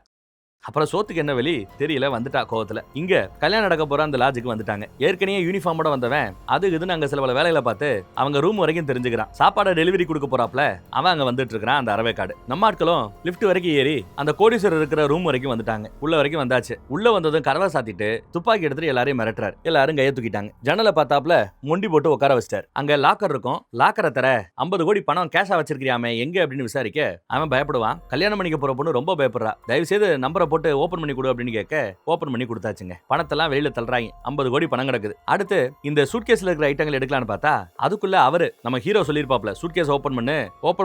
Speaker 1: அப்புறம் சோத்துக்கு என்ன வெளி தெரியல, வந்துட்டா கோவத்துல. இங்க கல்யாணம் நடக்க போற அந்த லாட்ஜுக்கு வந்துட்டாங்க. ஏற்கனவே யூனிஃபார்மோட வந்தவன் அது இதுன்னு அங்க சில வேலைகளை பார்த்து அவங்க ரூம் வரைக்கும் தெரிஞ்சுக்கிறான். சாப்பாடு டெலிவரி கொடுக்க போறாப்ல அவன் அங்க வந்துட்டு இருக்கான். அந்த அரவேக்காடு நம்ம ஆட்களும் லிப்ட் வரைக்கும் ஏறி அந்த கோடீஸ்வரர் இருக்கிற ரூம் வரைக்கும் வந்துட்டாங்க. உள்ள வரைக்கும் வந்தாச்சு. உள்ள வந்ததும் கதவை சாத்திட்டு துப்பாக்கி எடுத்துட்டு எல்லாரையும் மிரட்டுறாரு. எல்லாரும் கையை தூக்கிட்டாங்க. ஜன்னலை பார்த்தாப்ல மொண்டி போட்டு உட்கார வச்சிட்டார். அங்க லாக்கர் இருக்கும். லாக்கரை தர 50 கோடி பணம் கேஷா வச்சிருக்கிறியாமே எங்க அப்படின்னு விசாரிக்க அவன் பயப்படுவான். கல்யாணம் பண்ணிக்க போற பொண்ணு ரொம்ப பயப்படுறா. தயவு செய்து நம்பரை போட்டு ஓபன் பண்ணி கொடு அப்படின்னு கேட்க ஓபன் பண்ணி கொடுத்தாச்சுங்க. பணத்தெல்லாம் வெளியில தள்ளுறாங்க. 50 கோடி பணம் கிடக்குது. அடுத்து இந்த சூட்கேஸ்ல இருக்கிற ஐட்டங்கள் எடுக்கலாம்னு பார்த்தா அதுக்குள்ள அவரு நம்ம ஹீரோ சொல்லிருப்பாப்ல சூட்கேஸ் ஓபன்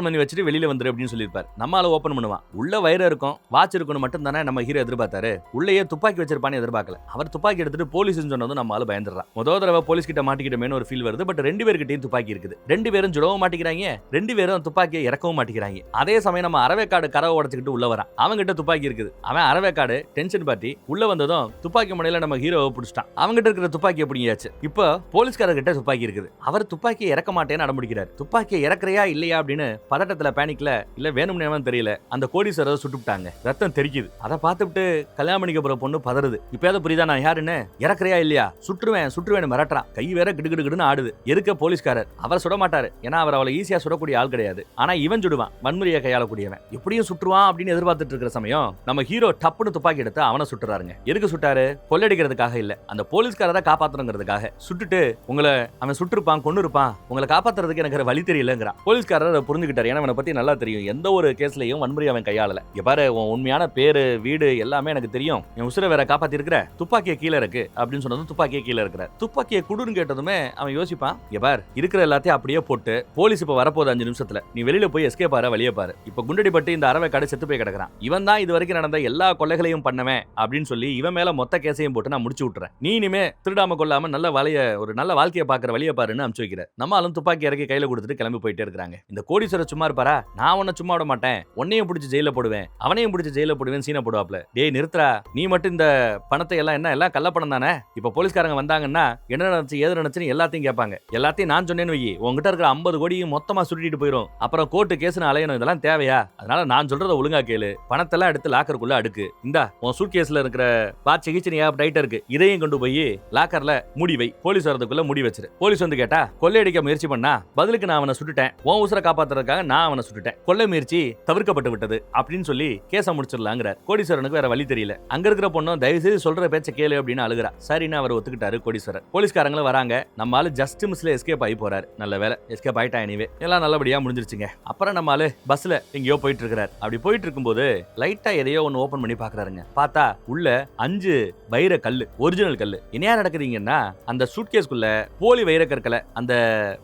Speaker 1: பண்ணி வச்சுட்டு வெளியில வந்துரு அப்படின்னு சொல்லிருப்பாரு. நம்மால ஓபன் பண்ணுவான். உள்ள வயிறு இருக்கும், வாட்ச் இருக்கணும் மட்டும் தானே நம்ம ஹீரோ எதிர்பார்த்தாரு. உள்ளேயே துப்பாக்கி வச்சிருப்பான்னு எதிர்பார்க்கல. அவர் துப்பாக்கி எடுத்துட்டு போலீஸ் சொன்னதும் நம்மால பயந்துடுறான். முதல் தடவை போலீஸ் கிட்ட மாட்டிக்கிட்டமேனு ஒரு ஃபீல் வருது. பட் 2 பேர்கிட்டயும் துப்பாக்கி இருக்குது. 2 பேரும் ஜுடவும் மாட்டிக்கிறாங்க, 2 பேரும் துப்பாக்கியை இறக்கவும் மாட்டிக்கிறாங்க. அதே சமயம் நம்ம அரவேக்காடு கதவை உடைச்சுக்கிட்டு உள்ள வரான். அவங்கிட்ட துப்பாக்கி இருக்குது. அவன் அரவேக்காடு டென்ஷன் பார்ட்டி உள்ள வந்ததும் துப்பாக்கி முனையில நம்ம ஹீரோவை பிடிச்சிட்டான். அவங்கிட்ட இருக்கிற துப்பாக்கி எப்படியாச்சு. இப்போ போலீஸ்காரர்கிட்ட துப்பாக்கி இருக்குது. அவர் துப்பாக்கியை இறக்க மாட்டேன்னு அடம்பிடிக்கிறார். துப்பாக்கியை இறக்குறையா இல்லையா அப்படின்னு பதட்டத்துல பேனிக்ல இல்ல வேணும்னே தெரியல அந்த கோடீஸ்வரரை சுட்டுட்டாங்க. ரத்தம் தெரிக்குது. அதை பார்த்துட்டு கல்யாணம் பண்ணிக்க போற பொண்ணு பதறுது. இப்பயாவது புரியுதா நான் யாருன்னு? இறக்குறையா இல்லையா? சுற்றுவேன் மிரட்டுறான். கை வேற கிடுகிடுன்னு ஆடுது. எதுக்க போலீஸ்காரர் அவர் சுட மாட்டாரு. ஏன்னா அவர் அவளை ஈஸியா சுடக்கூடிய ஆள் கிடையாது. ஆனா இவன் சுடுவான். வன்முறையை கையாளக்கூடியவன். எப்படியும் சுட்டுருவான் அப்படின்னு எதிர்பார்த்துட்டு இருக்கிற சமயம் நம்ம ஹீரோ டப்புன்னு துப்பாக்கி எடுத்து அவனை சுட்டுறாருங்க. எதுக்கு சுட்டாரு? கொள்ளடிக்கிறதுக்காக இல்ல, அந்த போலீஸ்காரரை காப்பாத்தணுங்கிறதுக்காக. சுட்டுட்டு உங்களை அவன் சுட்டிருப்பான், கொண்டு இருப்பான், உங்களை காப்பாத்துறதுக்கு எனக்கு வழி தெரியலங்கிறான். போலீஸ்காரர் புரிஞ்சுக்கிட்டாரு. ஏன்னா அவனை பத்தி நல்லா தெரியும். எந்த ஒரு கேஸ்லயும் வன்முறை அவன் கையாளல. பாரு உன் உண்மையான பேரு வீடு எல்லாமே எனக்கு தெரியும். என் உசுரை வேற காப்பாத்தி இருக்கிற, துப்பாக்கியை கீழே இருக்கு அப்படின்னு சொன்னதும் துப்பாக்கியை கீழே இருக்கிற. துப்பாக்கியை குடுன்னு கேட்டதுமே அவன் யோசிப்பான். பார் இருக்கிற எல்லாத்தையும் அப்படியே போட்டு போலீஸ் இப்ப வரப்போது 5 நிமிஷத்துல, நீ வெளியில போய் எஸ்கேப் ஆற வழியே பாரு. இப்ப குண்டடிப்பட்டு இந்த அரவேக்காடு செத்து போய் கிடக்குறான். இவன் தான் இது வரைக்கும் நடந்த எல்லா கொலைகளையும் பண்ணவன் அப்படின்னு சொல்லி இவன் மேல மொத்த கேஸையும் போட்டு நான் முடிச்சு விட்டுறேன். நீ இனிமே திருடாம கொள்ளாம ஒரு நல்ல வாழ்க்கையை பாக்குற வழியை பாருன்னு அனுப்பிச்சு வைக்கிற. நம்மளும் துப்பாக்கி இறக்கி கையில கொடுத்துட்டு கிளம்பி போயிட்டே இருக்காங்க. இந்த கோடீஸ்வரர் சும்மா இருப்பாரா? நான் உன்னை சும்மா விட மாட்டேன், உன்னையும் பிடிச்சி ஜெயில போடுவேன், அவனையும் பிடிச்சி ஜெயில போடுவேன் சீனை போடுவாப்ல. டேய் நிறுத்துறா, நீ மட்டும் இந்த பணத்தை எல்லாம் கள்ளப்பணம் தானே. இப்ப போலீஸ்காரங்க வந்தாங்கன்னா என்ன நடந்துச்சு ஏது நடந்துச்சுன்னு எல்லாத்தையும் கேட்பாங்க. எல்லாத்தையும் நான் சொன்னேன்னு வை, உங்ககிட்ட இருக்கிற 50 கோடியும் மொத்தமா சுருட்டிட்டு போயிடும். அப்புறம் கோர்ட்டு கேஸ்னு அலையணும். இதெல்லாம் தேவையா? அதனால நான் சொல்றத ஒழுங்கா கேளு. பணத்தெல்லாம் எடுத்து லாக்கருக்குள்ள அடுக்கு. இந்தா உன் சூட் கேஸ்ல இருக்கிற வாட்ச் கிச்சனியா டைட்டா இருக்கு, இதையும் கொண்டு போய் லாக்கர்ல மூடி வை. போலீஸ் வரதுக்குள்ள மூடி வச்சிரு. போலீஸ் வந்து கேட்டா கொள்ளையடிக்க முயற்சி பண்ணா பதிலுக்கு நான் அவனை சுட்டுட்டேன், உன் உசுரை காப்பாத்துறதுக்காக நான் அவனை சுட்டுட்டேன், கொள்ளை முயற்சி தவிர்க்கப்பட்டு விட்டது அப்படின்னு சொல்லி கேஸ முடிச்சிடலாங்கிறார். கோடீஸ்வரனுக்கு வேற வழி தெரியல. அங்க இருக்கிற பொண்ணும் தயவு செய்து சொல்ற பேச்ச கேளு அப்படின்னு அழுகிறா. சரின்னு அவர் ஒத்துக்கிட்டாரு கோடீஸ்வரர். போலீஸ்காரங்களும் வராங்க. நம்ம ஆளு ஜஸ்ட் மிஸ்ல எஸ்கேப் ஆகி போறாரு. நல்ல வேலை எஸ்கேப் ஆயிட்டா. எனிவே எல்லாம் நல்லபடியா முடிஞ்சிருச்சுங்க. அப்புறம் நம்ம ஆளு பஸ்ல எங்கேயோ போயிட்டு இருக்காரு. அப்படி போயிட்டு இருக்கும்போது லைட்டா எதையோ ஒன்னு ஓபன் பண்ணி பாக்குறாருங்க. பார்த்தா உள்ள 5 வைர கல்லு, ஒரிஜினல் கல்லு. என்ன நடக்குதுங்கன்னா அந்த சூட்கேஸ்க்குள்ள போலி வைர கற்களை அந்த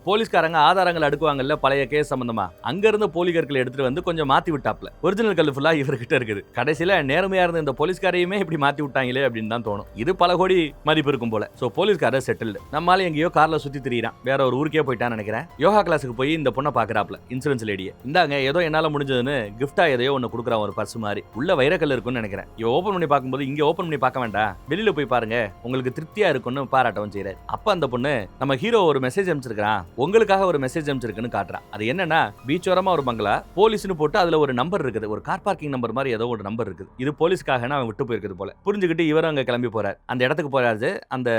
Speaker 1: போலீஸ்காரங்க ஆதாரங்கள் அடுக்குவாங்கல்ல பழைய கேஸ் சம்பந்தமா, அங்க இருந்து போலி கற்களை எடுத்துட்டு வந்து கொஞ்சம் மாத்தி விட்டாப்ல. ஒரிஜினல் கல்லு ஃபுல்லா இவர்கிட்ட இருக்குது. கடைசியில நேர்மையா இருந்த இந்த போலீஸ்காரையுமே இப்படி மாத்தி விட்டாங்களே அப்படின்னு தான் தோணும். இது பல கோடி மதிப்பு இருக்கும் போல. சோ போலீஸ்காரர் செட்டில்டு. நம்மால எங்கேயோ கார்ல சுத்தி திரியிறான். வேற ஒரு ஊருக்கே போயிட்டான்னு நினைக்கிறேன். யோகா கிளாஸுக்கு போய் இந்த பொண்ணை பாக்குறாப்ல, இன்சூரன்ஸ் லேடியை. இந்தாங்க ஏதோ என்னால முடிஞ்சதுன்னு கிஃப்டா எதையோ ஒன்னு கொடுக்குறான், ஒரு பர்ஸ் மாதிரி. உள்ள வைரக்கல் இருக்குன்னு நினைக்கிறேன். இவ ஓபன் பண்ணி பார்க்கும்போது இங்க ஓபன் பண்ணி பார்க்க வேண்டாம், வெளியில போய் பாருங்க, உங்களுக்கு திருப்தியா இருக்குன்னு பாராட்டவும் செய்யறாரு. அப்ப அந்த பொண்ணு நம்ம ஹீரோ ஒரு மெசேஜ் அனுப்பிச்சிருக்கான், உங்களுக்காக ஒரு மெசேஜ் அனுப்பிச்சிருக்குன்னு காட்டுறான். அது என்னன்னா பீச்சோரமா ஒரு பங்களா, போலீஸ்னு போட்டு அதுல ஒரு நம்பர் இருக்குது, ஒரு கார் பார்க்கிங் நம்பர் மாதிரி ஏதோ ஒரு நம்பர் இருக்குது. இது போலீஸ்க்காக அவன் விட்டு போயிருக்குது போல. புரிஞ்சுக்கிட்டு இவரும் அங்க கிளம்பி போறாரு. அந்த இடத்துக்கு போறாரு. அந்த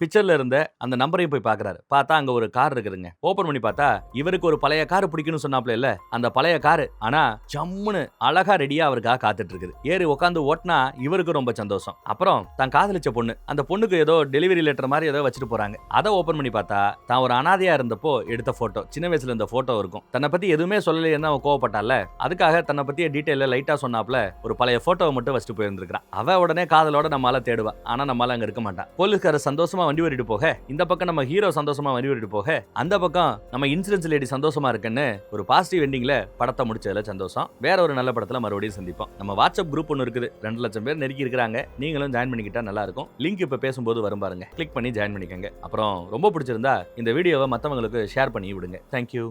Speaker 1: பிக்சர்ல இருந்த அந்த நம்பரையும் போய் பாக்குறாரு. பார்த்தா அங்க ஒரு கார் இருக்குதுங்க. ஓபன் பண்ணி பார்த்தா இவருக்கு ஒரு பழைய கார் பிடிக்கும்னு சொன்னாப்ல இல்ல, அந்த பழைய கார் ஆனா ஜம்முன்னு அழகா ரெடியா அவருக்காக காத்துட்டு இருக்குது. ஏறி உட்காந்து ஓட்டினா இவருக்கு ரொம்ப சந்தோஷம். அப்புறம் தான் காதலிச்ச பொண்ணு, அந்த பொண்ணுக்கு ஏதோ டெலிவரி லெட்டர் மாதிரி ஏதோ வச்சுட்டு போறாங்க. அதை ஓபன் பண்ணி பார்த்தா தான் ஒரு அனாதையா இருந்தப்போ எடுத்த போட்டோ, சின்ன வயசுல இருந்த போட்டோ இருக்கும். தன்னை பத்தி எதுவுமே சொல்லலைன்னு அவன் கோவப்பட்டால, அதுக்காக தன்னை பத்திய டீடைல லைட்டா சொன்னாப்ல ஒரு பழைய போட்டோவை மட்டும் வச்சுட்டு போயிருந்திருக்கான். அவ உடனே காதலோட நம்மால தேடுவா. ஆனா நம்மால அங்க இருக்க மாட்டான். போலீஸ்காரர் சந்தோஷமா வண்டி ஓட்டிட்டு போக, இந்த பக்கம் நம்ம ஹீரோ சந்தோஷமா வண்டி ஓட்டிட்டு போக, அந்த பக்கம் நம்ம இன்சூரன்ஸ் லேடி சந்தோஷமா இருக்குன்னு ஒரு பாசிட்டிவ் எண்டிங்ல படத்தை முடிச்சதுல சந்தோஷம். வேற ஒரு நல்ல படத்துல மறுபடியும் சந்திப்போம். நம்ம வாட்ஸ்அப் குரூப் ஒன்னு இருக்குது, 2 லட்சம் பேர் நெருக்கி இருக்காங்க. நீங்களும் ஜாயின் பண்ணிக்கிட்டா நல்லா இருக்கும். லிங்க் இப்ப பேசும்போது வரும் பாருங்க, கிளிக் பண்ணி ஜாயின் பண்ணிக்கங்க. அப்புறம் ரொம்ப பிடிச்சிருந்தா இந்த வீடியோவை மத்தவங்களுக்கு ஷேர் பண்ணி விடுங்க. தேங்க்யூ.